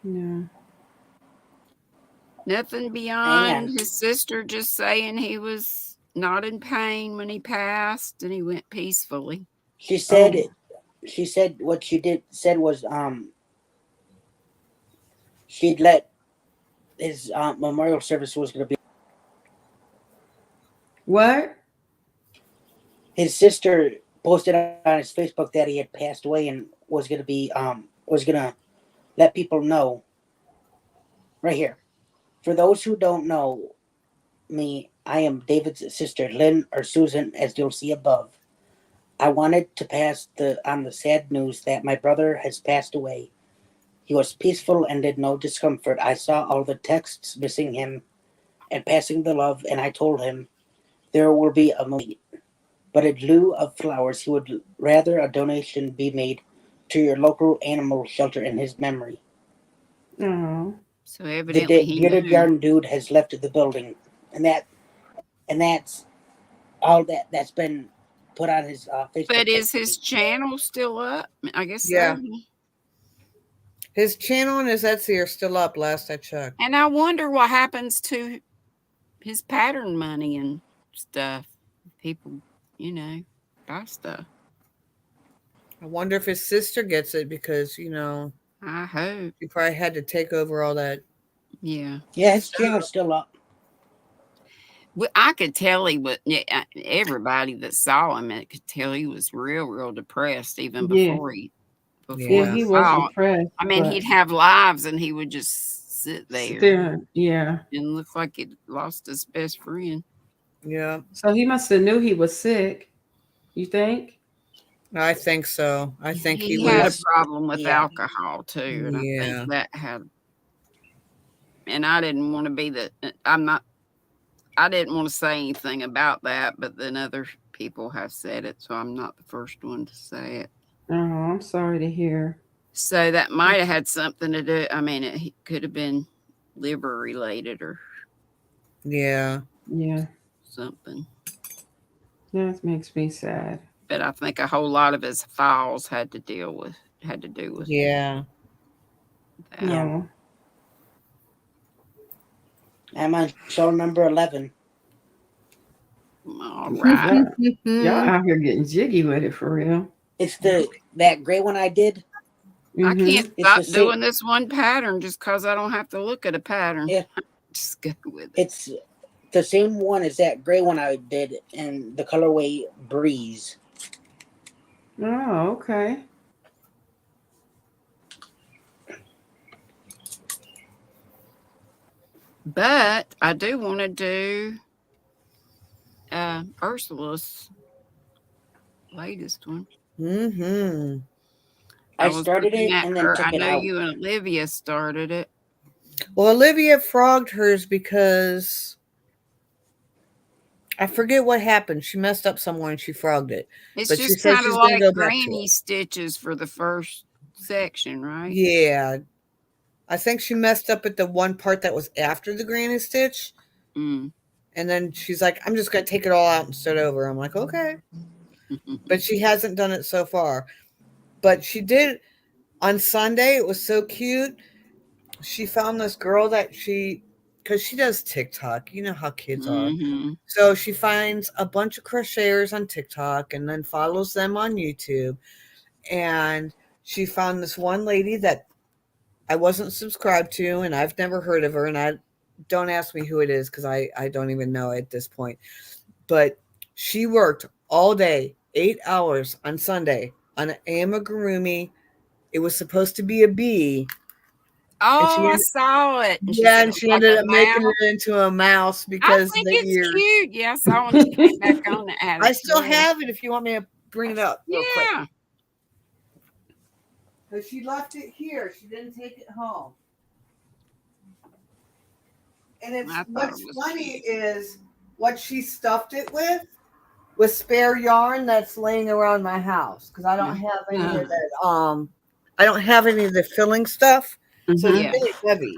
No. Nothing beyond Hang on. his sister just saying he was not in pain when he passed and he went peacefully. She said. Oh. She said what she said was she'd let his memorial service was going to be. What? His sister posted on his Facebook that he had passed away and was going to be was going to let people know. Right here. For those who don't know me, I am David's sister, Lynn or Susan, as you'll see above. I wanted to pass on the sad news that my brother has passed away. He was peaceful and did no discomfort. I saw all the texts missing him and passing the love, and I told him there will be a moment. But in lieu of flowers, he would rather a donation be made to your local animal shelter in his memory. Oh. So The evidently he bearded knew. yarn dude has left the building, and that's all that's been put on his Facebook. But is page. his channel still up? I guess Yeah. so. His channel and his Etsy are still up. Last I checked. And I wonder what happens to his pattern money and stuff. People, you know, buy stuff. I wonder if his sister gets it because I hope. he probably had to take over all that. Yeah. Yeah, his channel's still up. Well, I could tell he was, everybody that saw him, it could tell he was real depressed even Yeah. before he Yeah, he was saw. depressed. I mean, but- he'd have lives and he would just sit there There, yeah. and look like it lost its best friend. Yeah, So he must have knew he was sick. You think? I think so. I think he He had a was. problem with Yeah. alcohol too, and I Yeah. think that had. And I didn't want to be the. I'm not. I didn't want to say anything about that, but then other people have said it, so I'm not the first one to say it. Oh, I'm sorry to hear. So that might have had something to do. I mean, it could have been liver related or Yeah. Yeah, something. that makes me sad. But I think a whole lot of his files had to do with Yeah. that. Yeah. No. I'm on show number 11. All right. Y'all out here getting jiggy with it for real. It's that gray one I did. I can't It's stop the same- doing this one pattern just because I don't have to look at a pattern. Yeah. Just go with it. It's the same one as that gray one I did in the colorway Breeze. Oh, okay. But I do want to do Ursula's latest one. Mm-hmm. I was started looking it at and then her. took I it know out. you and Olivia started it. Well, Olivia frogged hers because I forget what happened. She messed up somewhere and she frogged it. It's But she just said kind of she's gonna like go back to granny it. stitches for the first section, right? Yeah. I think she messed up at the one part that was after the granny stitch. Mm. And then she's like, I'm just going to take it all out and start over. I'm like, okay. But she hasn't done it so far. But she did on Sunday. It was so cute. She found this girl that because she does TikTok. You know how kids are. Mm-hmm. So she finds a bunch of crocheters on TikTok and then follows them on YouTube. And she found this one lady that I wasn't subscribed to, and I've never heard of her. And don't ask me who it is because I don't even know at this point. But she worked all day, 8 hours on Sunday on an amigurumi. It was supposed to be a bee. Oh, I saw it. And Yeah, said and it she was ended like up a making mouse. it into a mouse I because think the it's ears. cute. Yeah, I saw when it came back on. It had I it. still Yeah. have it if you want me to bring it up real quick. Yeah. Because she left it here. She didn't take it home. And I thought what's it was funny cute. is what she stuffed it with spare yarn that's laying around my house because I don't have any of that. I don't have any of the filling stuff, so Yeah. it's really heavy.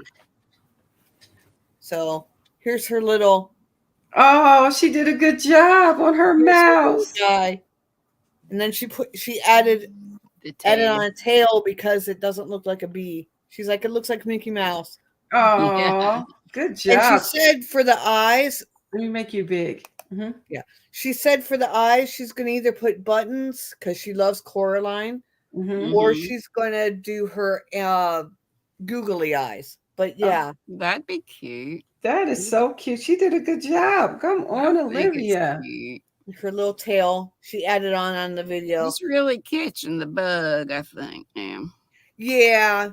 So here's her little. Oh, she did a good job on her Here's her little mouse. guy. And then she added The added tail. on a tail because it doesn't look like a bee. She's like, it looks like Mickey Mouse. Oh, Yeah. good And job. she said for the eyes, Let me make you big. she said for the eyes, she's going to either put buttons because she loves Coraline, Mm-hmm. or Mhm. she's going to do her googly eyes. But yeah, That'd be cute. That is so cute. She did a good job. Come on, I think it's Olivia. cute. her little tail, she added on the video. It's really catching the bug, I think. Yeah. Yeah.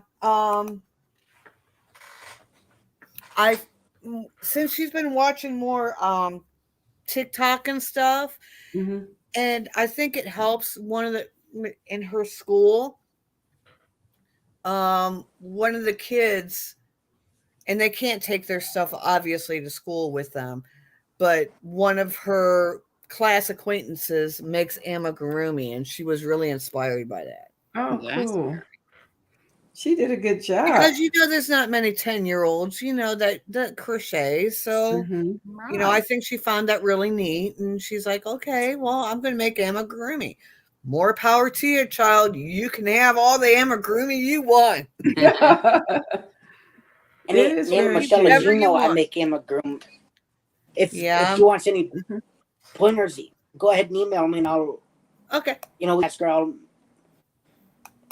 Since she's been watching more TikTok and stuff, Mm-hmm. and I think it helps in her school. One of the kids, and they can't take their stuff obviously to school with them, but one of her class acquaintances makes amigurumi, and she was really inspired by that. Oh, That's cool. She did a good job. Because there's not many 10-year-olds, that crochet. So, Mhm. I think she found that really neat, and she's like, okay, well, I'm going to make amigurumi. More power to you, child. You can have all the amigurumi you want. And It is very Michelle, cute. as you Whatever you know, I want. make amigurumi. If she wants any Mhm. pointers, go ahead and email me, and I'll, Okay. ask her.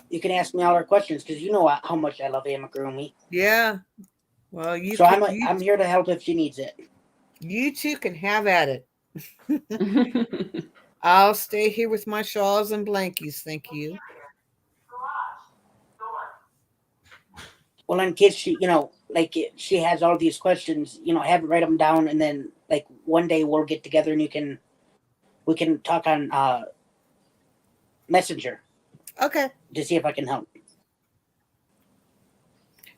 You can ask me all her questions because you know how much I love amigurumi. Yeah. Well, I'm here to help if she needs it. You two can have at it. I'll stay here with my shawls and blankies. Thank you. Well, in case she, like she has all these questions, have her write them down, and then like one day we'll get together and we can talk on Messenger Okay. to see if I can help.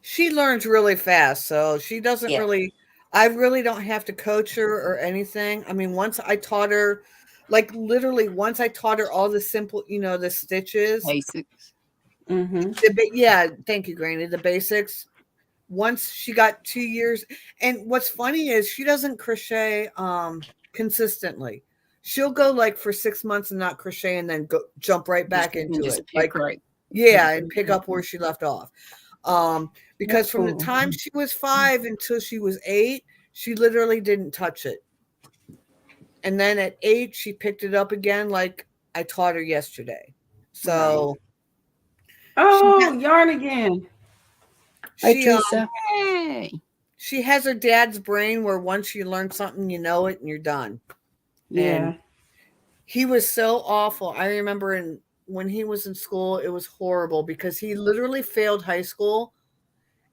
She learns really fast, so she doesn't Yeah. I really don't have to coach her or anything. I mean, once I taught her, like literally once I taught her all the simple, the stitches. Basics. Mm-hmm. Yeah, thank you, Granny. The basics. Once she got 2 years, and what's funny is she doesn't crochet consistently. She'll go like for 6 months and not crochet, and then jump right back into Just it. pick Like, right. yeah, and pick up where she left off. Because That's from the cool. time she was 5 until she was 8, she literally didn't touch it. And then at 8, she picked it up again, like I taught her yesterday. So, Oh, yarn again. Hi, she Teresa. Hey. she has her dad's brain where once you learn something, you know it and you're done. Yeah. And he was so awful. I remember when he was in school, it was horrible because he literally failed high school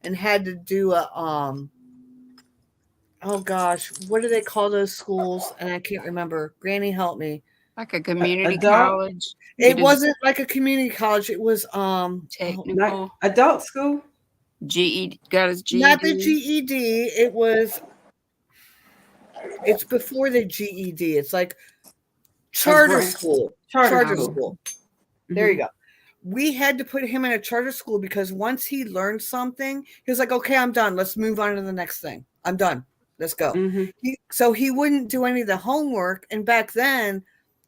and had to do a oh gosh, what do they call those schools? And I can't remember. Granny, help me. Like a community adult? college. It wasn't like a community college. It was technical. Like adult school? GED, got his GED. not the GED. It's before the GED. It's like charter school. Charter school. There you go. We had to put him in a charter school because once he learned something, he was like, okay, I'm done. Let's move on to the next thing. I'm done. Let's go. So he wouldn't do any of the homework. And back then,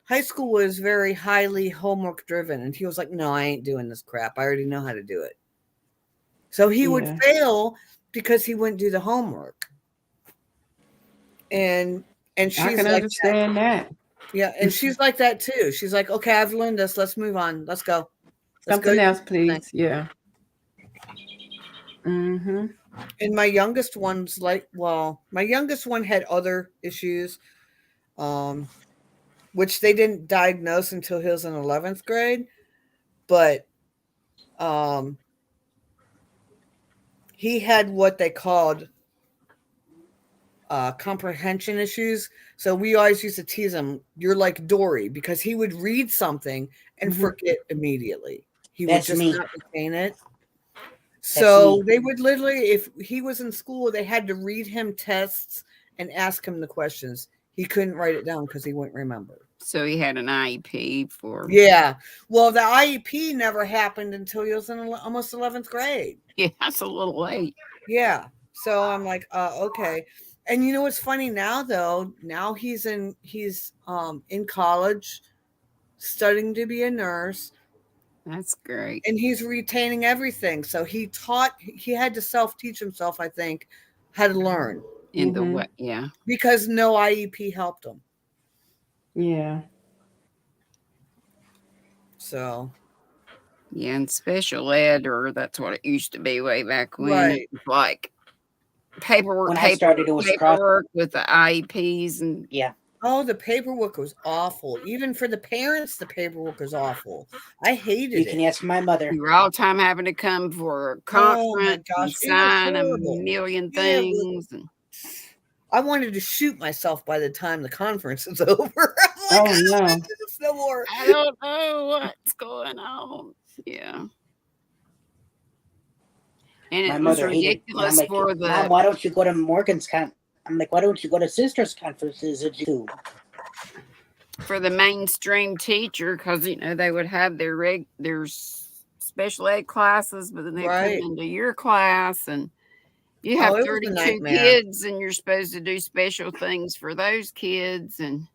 high school was very highly homework driven. And he was like, no, I ain't doing this crap. I already know how to do it. So he would fail because he wouldn't do the homework. And she's I can like understand that. Yeah, and she's like that too. She's like, okay, I've learned this. Let's move on. Let's go. Something else, please. Yeah. Mm-hmm. And my youngest one's like, well, my youngest one had other issues, which they didn't diagnose until he was in 11th grade. But he had what they called comprehension issues. So we always used to tease him, you're like Dory, because he would read something and forget immediately. He would just not retain it. So they would literally, if he was in school, they had to read him tests and ask him the questions. He couldn't write it down because he wouldn't remember. So he had an IEP for. Yeah. Well, the IEP never happened until he was in almost 11th grade. Yeah, that's a little late. Yeah. So I'm like, okay. And you know what's funny now though? Now he's in college, studying to be a nurse. That's great. And he's retaining everything. So he had to self-teach himself, I think, how to learn. In the way, yeah. Because no IEP helped him. Yeah. So. Yeah, and special ed, or that's what it used to be way back when. Right. It was like paperwork. When I started, it was paperwork with the IEPs and yeah. Oh, the paperwork was awful. Even for the parents, the paperwork was awful. I hated it. You can ask my mother. You were all the time having to come for a conference and sign a million things. I wanted to shoot myself by the time the conference is over. I'm like, no. No more. I don't know what's going on. Yeah. And My it was mother ridiculous hated it. for the. Mom, why don't you go to Morgan's conference? I'm like, why don't you go to sisters' conferences at YouTube? For the mainstream teacher, because they would have their special ed classes, but then they come into your class, and you have 32 kids, and you're supposed to do special things for those kids, and.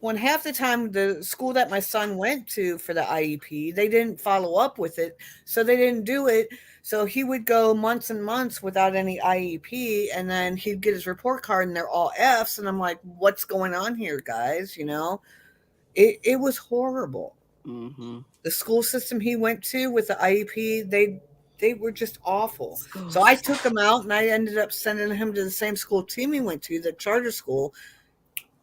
When half the time the school that my son went to for the IEP, they didn't follow up with it, so they didn't do it. So he would go months and months without any IEP, and then he'd get his report card and they're all Fs. And I'm like, what's going on here, guys? It was horrible. Mm-hmm. The school system he went to with the IEP, they were just awful. So I took him out and I ended up sending him to the same school Timmy went to, the charter school,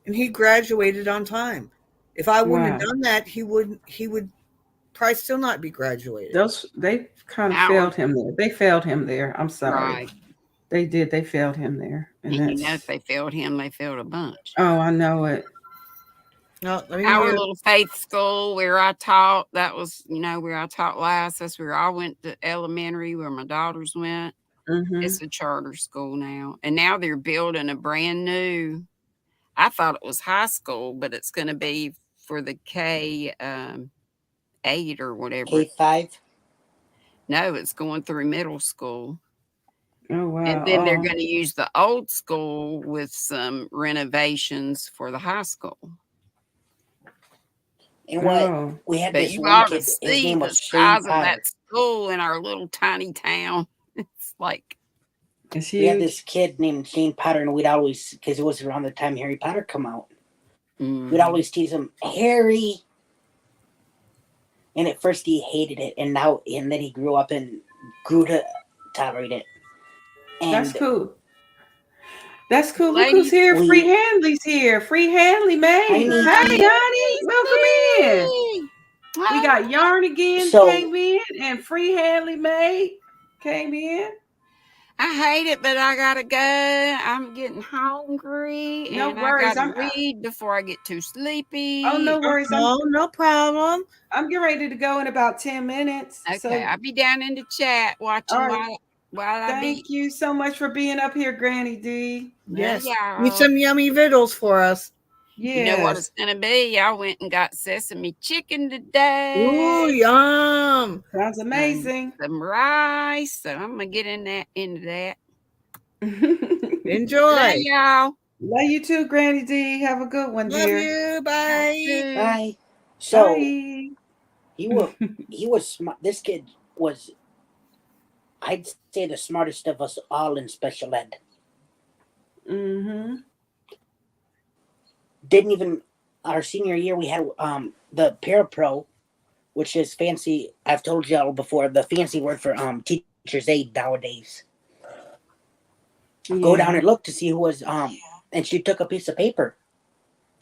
and he graduated on time. If I wouldn't have done that, he would probably still not be graduated. They kind of Our- failed him there. They failed him there. I'm sorry. Right. They did. They failed him there. And you know, if they failed him, they failed a bunch. Oh, I know it. No, let me Our hear. little faith school where I taught, that was, you know, where I taught last. That's where I went to elementary, where my daughters went. Mm-hmm. It's a charter school now. And now they're building a brand new, I thought it was high school, but it's going to be for the K 8 or whatever. K5. No, it's going through middle school. Oh, wow. And then they're going to use the old school with some renovations for the high school. And what Oh. we had But this you one ought to kid. His see name the was Shane size of Potter. that school in our little tiny town. It's like, It's We had huge. this kid named Shane Potter, and we'd always, because it was around the time Harry Potter come out, mm, we'd always tease him, Harry. And at first he hated it, and then he grew up and grew to tolerate it. And That's cool. That's cool. Look Ladies, who's here. we- Free Handley's here. Free Handley, man. Hi, Hey, Nikki. honey. Welcome in. We got Yarn again So- came in, and Free Handley May came in. I hate it, but I gotta go. I'm getting hungry, No and worries. I gotta read before I get too sleepy. Oh, no worries. No problem. I'm getting ready to go in about 10 minutes. Okay, So I'll be down in the chat watching All right. while I be. thank you so much for being up here, Granny D. Yes. Yeah, Eat some yummy vittles for us. Yeah. You know what it's gonna be? I went and got sesame chicken today. Ooh, yum. Sounds amazing. Some rice, so I'm gonna get into that. Enjoy. Love y'all. Love you too, Granny D. Have a good one, Love dear. you. Bye. Bye. So Bye. he was smart. This kid was, I'd say, the smartest of us all in special ed. Mm-hmm. Didn't even, our senior year, we had the parapro, which is fancy. I've told y'all before, the fancy word for teacher's aide nowadays. Go down and look to see who was and she took a piece of paper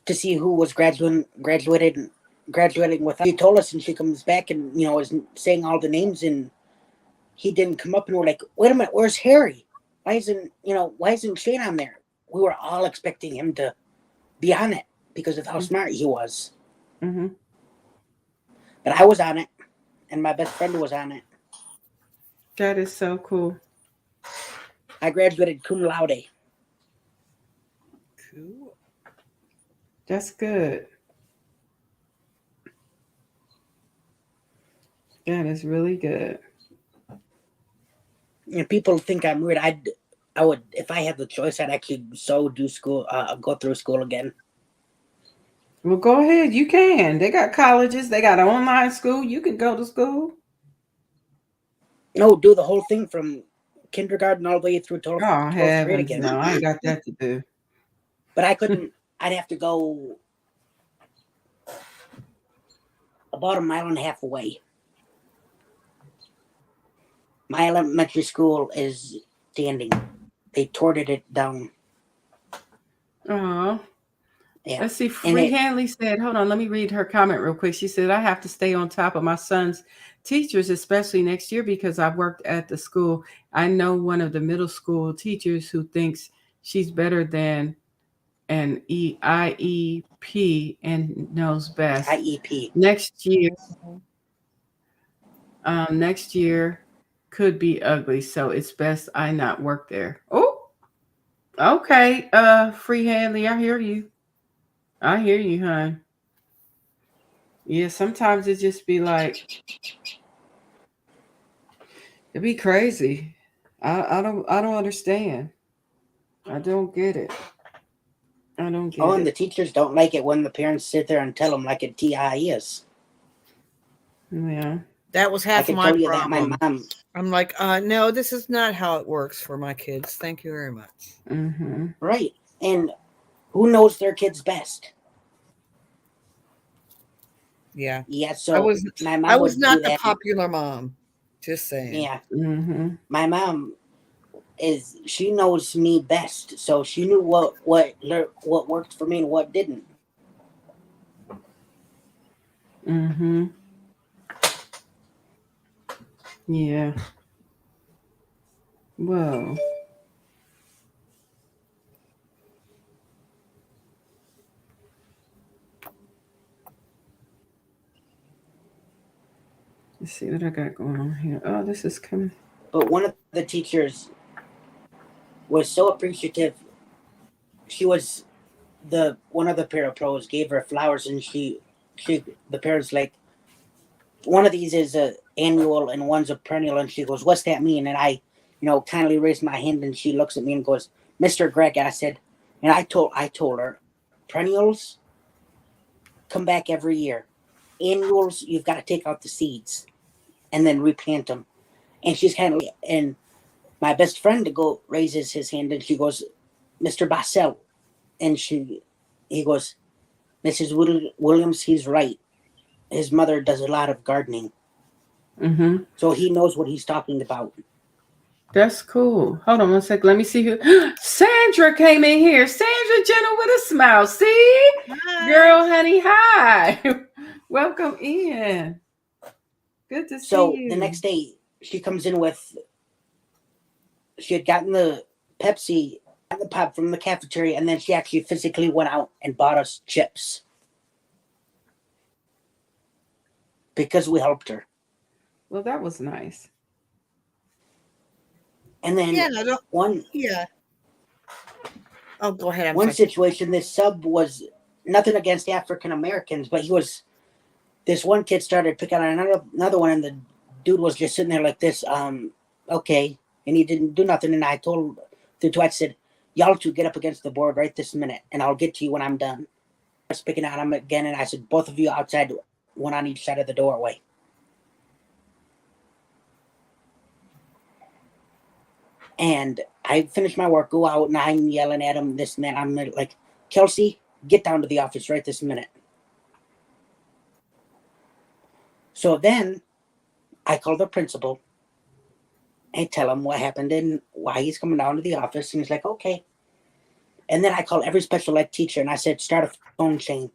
to see who was graduating with us. She told us, and she comes back and is saying all the names, and he didn't come up, and we're like, wait a minute, where's Harry? Why isn't Shane on there? We were all expecting him to be on it because of how smart he was. Mm-hmm. But I was on it, and my best friend was on it. That is so cool. I graduated cum laude. Cool. That's good. That is really good. And people think I'm weird. I would, if I had the choice, I'd actually go through school again. Well, go ahead. You can. They got colleges. They got online school. You can go to school. No, do the whole thing from kindergarten all the way through 12th Oh, grade heavens. again. No, I ain't got that to do. But I couldn't. I'd have to go about a mile and a half away. My elementary school is standing. They torted it down. Oh. Yeah. Let's see. Free Hanley said, hold on, let me read her comment real quick. She said, I have to stay on top of my son's teachers, especially next year, because I've worked at the school. I know one of the middle school teachers who thinks she's better than an IEP and knows best. IEP. Next year could be ugly, so it's best I not work there. Oh, okay. Free Hanley, I hear you. Hon. Yeah, sometimes it just be like, it'd be crazy. I don't understand. I don't get it. I don't get and it. the teachers don't like it when the parents sit there and tell them like a TI is. Yeah. That was I half can my tell you problem. that my mom. I'm like, no, this is not how it works for my kids. Thank you very much. Mm-hmm. Right. And who knows their kids best? Yeah. Yeah, so my mom I was would not do the that. popular mom. Just saying. Yeah. Mm-hmm. My mom she knows me best, so she knew what worked for me and what didn't. Mm-hmm. Yeah. Whoa. Let's see what I got going on here. Oh, this is coming. But one of the teachers was so appreciative. She was one of the parapros gave her flowers, and the parents like, one of these is a annual and one's a perennial, and she goes, "What's that mean?" And I, kindly raised my hand, and she looks at me and goes, "Mr. Greg," I said, and I told her, perennials come back every year. Annuals, you've got to take out the seeds and then replant them. And she's kind of, and my best friend raises his hand, and she goes, "Mr. Bassell," and he goes, "Mrs. Williams, he's right. His mother does a lot of gardening." Mm-hmm. So he knows what he's talking about. That's cool. Hold on one sec. Let me see who. Sandra came in here. Sandra Jenner with a smile. See? Hi. Girl, honey, hi. Welcome in. Good to see you. So the next day, she comes in she had gotten the Pepsi and the pop from the cafeteria, and then she actually physically went out and bought us chips. Because we helped her. Well, that was nice. And then Oh, go ahead. One situation, this sub was nothing against African Americans, but this one kid started picking on another one, and the dude was just sitting there like this, okay, and he didn't do nothing. And I told the two, I said, "Y'all two get up against the board right this minute, and I'll get to you when I'm done." I was picking on him again, and I said, "Both of you outside, one on each side of the doorway." And I finished my work, go out, and I'm yelling at him, this and that. I'm like, "Kelsey, get down to the office right this minute." So then I call the principal and tell him what happened and why he's coming down to the office. And he's like, "Okay." And then I called every special ed teacher, and I said, "Start a phone chain."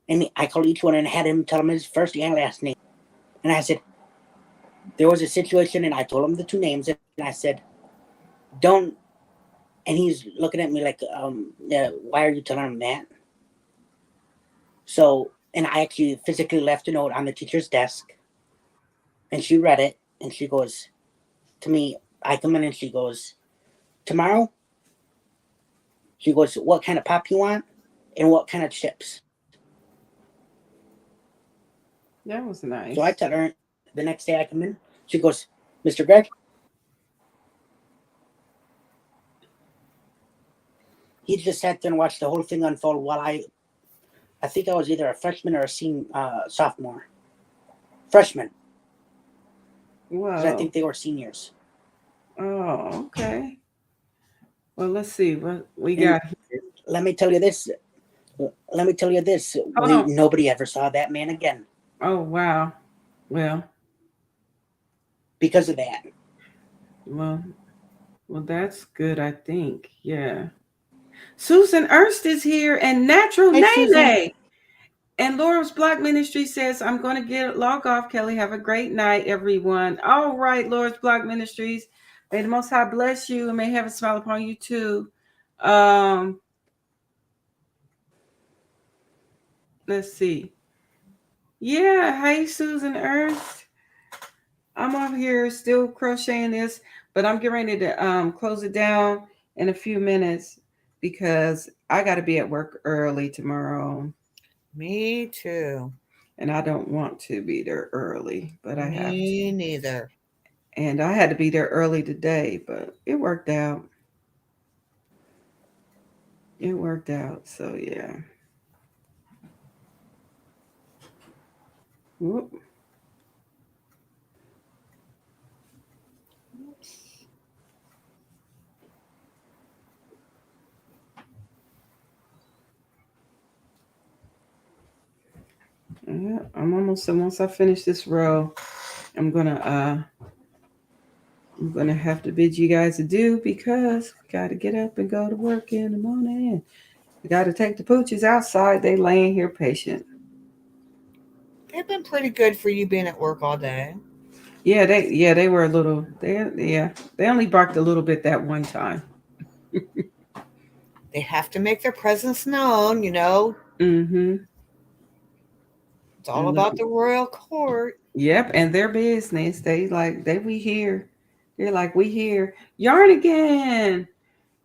And I called each one and had him tell him his first and last name. And I said, there was a situation, and I told him the two names, and I said, "Don't," and he's looking at me like, "Why are you telling him that?" So, and I actually physically left a note on the teacher's desk, and she read it, and she goes to me, I come in, and she goes, "Tomorrow," she goes, "what kind of pop you want and what kind of chips?" That was nice. So I tell her the next day I come in, she goes, "Mr. Greg?" He just sat there and watched the whole thing unfold while I think I was either a freshman or a sophomore. Freshman. Wow. Because I think they were seniors. Oh, okay. Well, let's see what we got here. Let me tell you this. Nobody ever saw that man again. Oh, wow. Well. Because of that. Well, that's good, I think. Yeah. Susan Ernst is here, and Natural Nene. And Laura's Block Ministry says, "I'm going to log off, Kelly. Have a great night, everyone." All right, Laura's Block Ministries. May the Most High bless you and may heaven smile upon you too. Let's see. Yeah, hey, Susan Ernst. I'm up here still crocheting this, but I'm getting ready to close it down in a few minutes because I got to be at work early tomorrow. Me too. And I don't want to be there early, but I have to. Me neither. And I had to be there early today, but it worked out. It worked out, so yeah. Whoop. Yeah, I'm almost. Once I finish this row, I'm gonna have to bid you guys adieu because we got to get up and go to work in the morning. We got to take the pooches outside. They laying here patient. They've been pretty good for you being at work all day. they were a little. They only barked a little bit that one time. They have to make their presence known, you know. Mm-hmm. It's all about the royal court. Yep, and their business. They we here. They're like we here. Yarn again.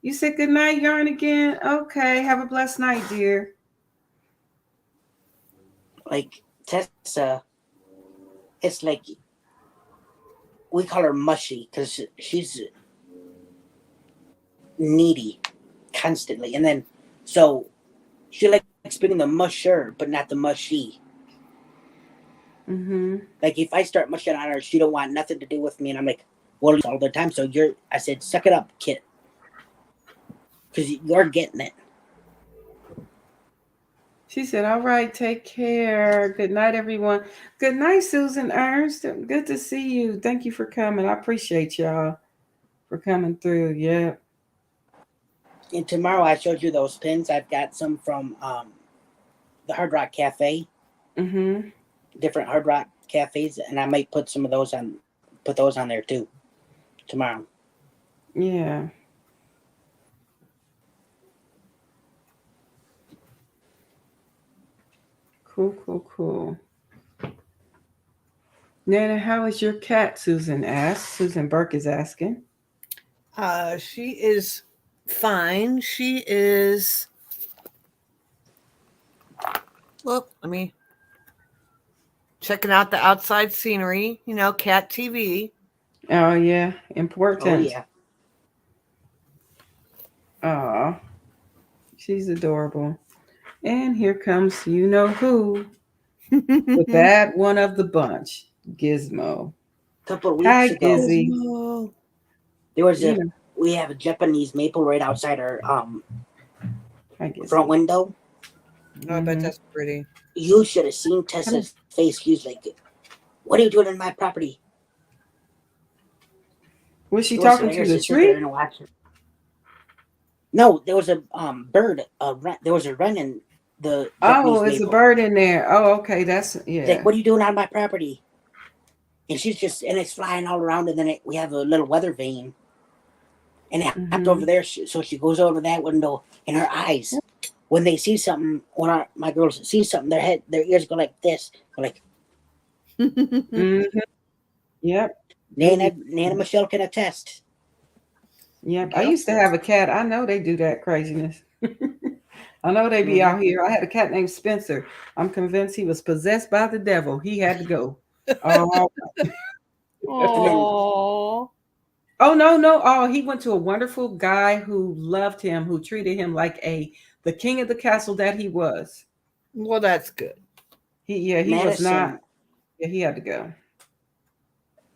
You said good night, Yarn again. Okay, have a blessed night, dear. Like Tessa, it's like we call her mushy because she's needy constantly, and then so she likes being the musher, but not the mushy. Mm-hmm. Like if I start mushing on her, she don't want nothing to do with me, and I'm like, well, all the time. So I said, suck it up, kid, because you're getting it. She said, all right, take care. Good night, everyone. Good night, Susan Ernst. Good to see you. Thank you for coming. I appreciate y'all for coming through. Yeah. And tomorrow I showed you those pins. I've got some from the Hard Rock Cafe. Mm-hmm. Different Hard Rock cafes, and I might put those on there too tomorrow. Yeah. Cool. Nana, how is your cat? Susan asked. Susan Burke is asking. She is fine. She is. Look, let me checking out the outside scenery. You know, cat TV. Oh yeah, important. Oh yeah. Oh, she's adorable. And here comes you know who, the bad one of the bunch, Gizmo. A couple of Hi, weeks ago, Gizzy. there was You know, we have a Japanese maple right outside our hi, Gizzy. front window. Oh, I bet that's pretty. You should have seen Tessa's face. He was like, "What are you doing in my property?" Was she talking to the tree? No, there was a bird. There was a wren in the Japanese Oh, it's maple. a bird in there. Oh, okay. That's She's yeah. like, "What are you doing on my property?" And it's flying all around, and then we have a little weather vane, and it hopped over there. So she goes over that window, and her eyes, when they see something, when my girls see something, their ears go like this, go like. Mm-hmm. Yep. Nana Michelle can attest. Yep. I used to have a cat. I know they do that craziness. I know they be out here. I had a cat named Spencer. I'm convinced he was possessed by the devil. He had to go. Oh. Oh. Oh no. Oh, he went to a wonderful guy who loved him, who treated him like the king of the castle that he was. Well, that's good. He was not. Yeah, he had to go.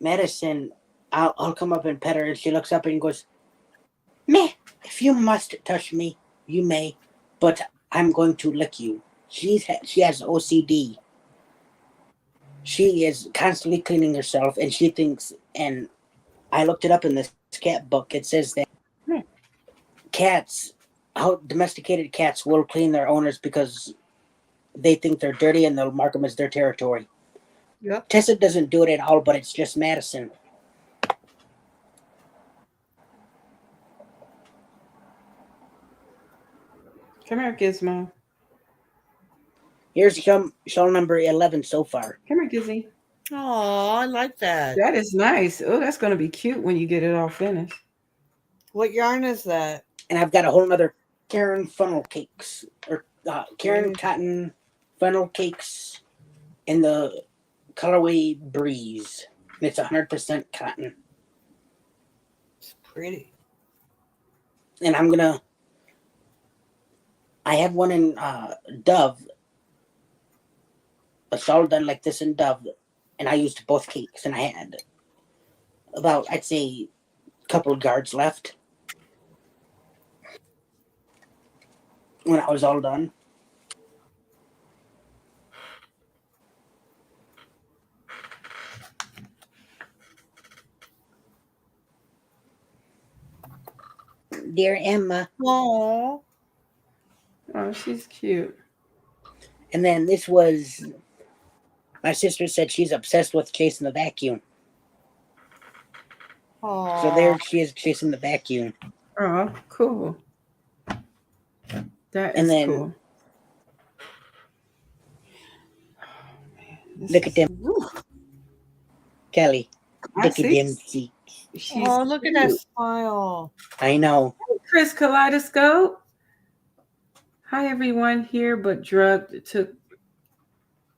Madison, I'll come up and pet her, and she looks up and goes, "Meh, if you must touch me, you may, but I'm going to lick you." She has OCD. She is constantly cleaning herself, and she thinks, and I looked it up in this cat book. It says that how domesticated cats will clean their owners because they think they're dirty and they'll mark them as their territory. Yep. Tessa doesn't do it at all, but it's just Madison. Come here, Gizmo. Here's show number 11 so far. Come here, Gizzy. Oh, I like that. That is nice. Oh, that's going to be cute when you get it all finished. What yarn is that? And I've got a whole nother Karen funnel cakes, or Karen cotton funnel cakes in the colorway Breeze. And it's 100% cotton. It's pretty. And I have one in Dove. A shawl done like this in Dove. And I used both cakes. And I had about, I'd say, a couple of yards left when I was all done. Dear Emma. Aww. Oh, she's cute. And then this was, my sister said she's obsessed with chasing the vacuum. So there she is chasing the vacuum. Oh, cool. That And is then cool. look at them, Woo. Kelly. I Look at see. them cheeks. She's Oh, look at that cute. smile. I know. Chris Kaleidoscope. Hi, everyone here, but drugged took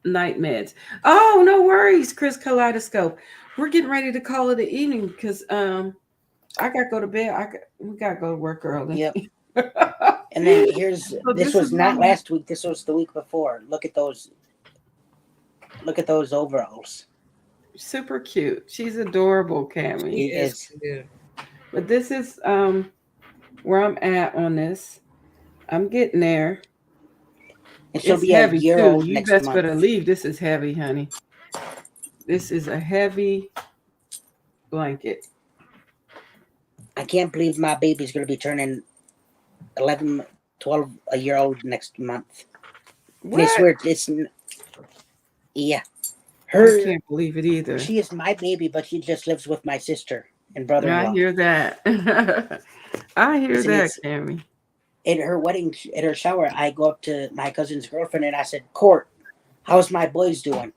night meds. Oh, no worries, Chris Kaleidoscope. We're getting ready to call it an evening because I gotta go to bed. We gotta go to work early. Yep. And then here's So this was not last week. This was the week before. Look at those. Look at those overalls. Super cute. She's adorable, Cammy. She is. Cute. But this is where I'm at on this. I'm getting there. And she'll It's be a heavy year too. old You next best month. better leave. This is heavy, honey. This is a heavy blanket. I can't believe my baby's going to be turning 11, 12 a year old next month. And I What? swear it's yeah. I Her can't believe it either. she is my baby, but she just lives with my sister and brother-in-law. I hear that. I hear Listen, that, it's- Cammy. At her wedding, at her shower, I go up to my cousin's girlfriend and I said, "Court, how's my boys doing?"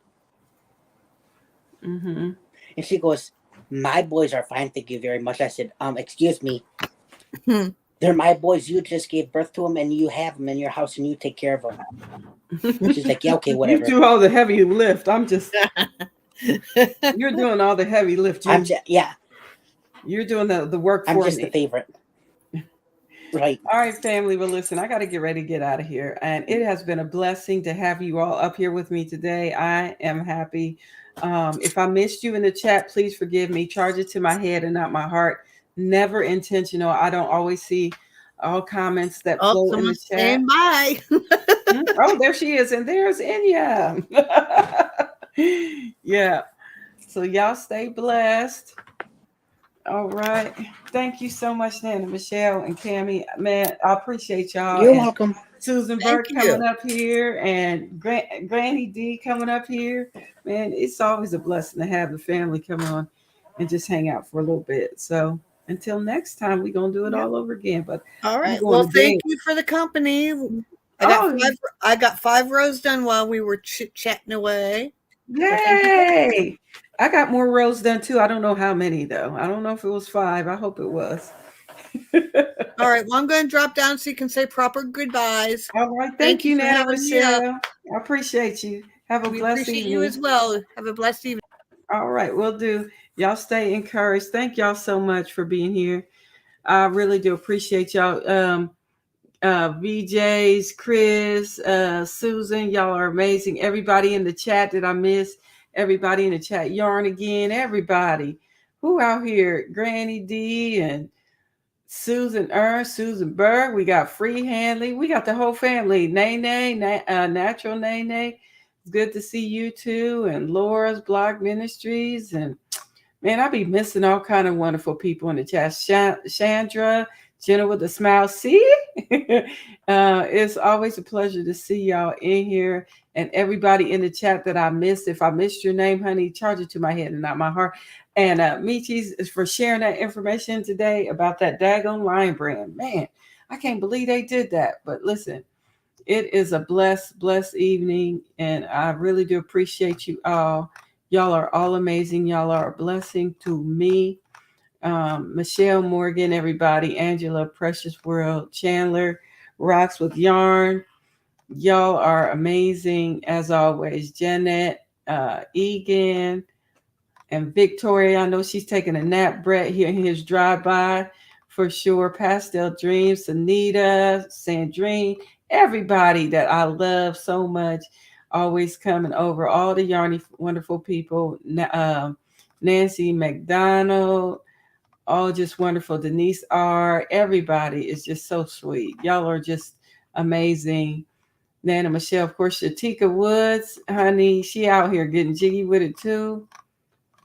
Mm-hmm. And she goes, "My boys are fine, thank you very much." I said, excuse me. They're my boys. You just gave birth to them and you have them in your house and you take care of them. She's like, "Yeah, okay, whatever." You do all the heavy lift. I'm just. You're doing all the heavy lift. Yeah. You're doing the work I'm for just me. the favorite. Right. All right, family. Well, listen, I got to get ready to get out of here. And it has been a blessing to have you all up here with me today. I am happy. If I missed you in the chat, please forgive me. Charge it to my head and not my heart. Never intentional. I don't always see all comments that flow in the chat. Stand by. Oh, there she is. And there's Inya. Yeah. So y'all stay blessed. All right. Thank you so much, Nana, Michelle, and Cammy. Man, I appreciate y'all. You're And welcome. Susan Thank Burke you. coming up here and Granny D coming up here. Man, it's always a blessing to have the family come on and just hang out for a little bit. So until next time, we're going to do it all over again. But All right. going Well, to thank bed. you for the company. Oh, I got 5 rows done while we were chatting away. yay. I got more rows done too. I don't know how many though. I don't know if it was 5. I hope it was. All right. Well, I'm going to drop down so you can say proper goodbyes. All right. Thank Thank you you, for Nana having me up. Michelle. I appreciate you. Have a We blessed appreciate evening. you as well. Have a blessed evening. All right, we'll do. Y'all stay encouraged. Thank y'all so much for being here. I really do appreciate y'all. VJs, Chris, Susan, y'all are amazing. Everybody in the chat that I missed, everybody in the chat, Yarn again, everybody. Who out here? Granny D and Susan Susan Berg. We got Free Handley. We got the whole family. Nene, Natural Nene. It's good to see you too. And Laura's Blog Ministries. And man, I be missing all kind of wonderful people in the chat. Chandra, Jenna with a smile. See? It's always a pleasure to see y'all in here. And everybody in the chat that I missed. If I missed your name, honey, charge it to my head and not my heart. And Michi's is for sharing that information today about that daggone Lion brand. Man, I can't believe they did that. But listen, it is a blessed evening. And I really do appreciate you all. Y'all are all amazing. Y'all are a blessing to me. Michelle Morgan, everybody, Angela, Precious World, Chandler, Rocks with Yarn. Y'all are amazing as always. Jeanette, Egan, and Victoria. I know she's taking a nap. Brett here in his drive-by for sure. Pastel Dreams, Anita, Sandrine, everybody that I love so much. Always coming over. All the Yarny wonderful people. Nancy McDonald. All just wonderful. Denise R. Everybody is just so sweet. Y'all are just amazing. Nana Michelle, of course, Shatika Woods, honey, she out here getting jiggy with it too.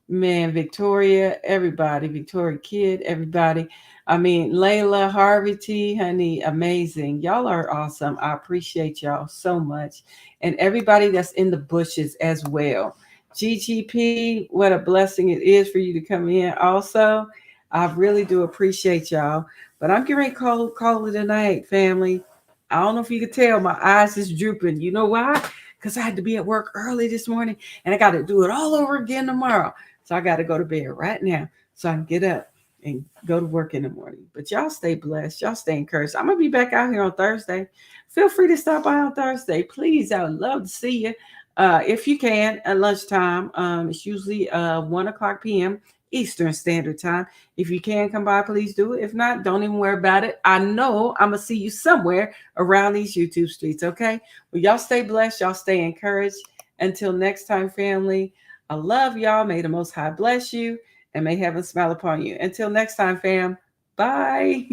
Man, Victoria, everybody, Victoria Kid, everybody. I mean, Layla, Harvey T, honey, amazing. Y'all are awesome. I appreciate y'all so much. And everybody that's in the bushes as well. GGP, what a blessing it is for you to come in also. I really do appreciate y'all. But I'm getting ready to call it a night, family. I don't know if you can tell, my eyes is drooping. You know why? Because I had to be at work early this morning and I got to do it all over again tomorrow. So I got to go to bed right now so I can get up and go to work in the morning. But y'all stay blessed. Y'all stay encouraged. I'm going to be back out here on Thursday. Feel free to stop by on Thursday. Please, I would love to see you. If you can, at lunchtime. It's usually 1 o'clock p.m. Eastern Standard Time. If you can come by, please do it. If not, don't even worry about it. I know I'm going to see you somewhere around these YouTube streets, okay? Well, y'all stay blessed. Y'all stay encouraged. Until next time, family, I love y'all. May the Most High bless you and may heaven smile upon you. Until next time, fam. Bye.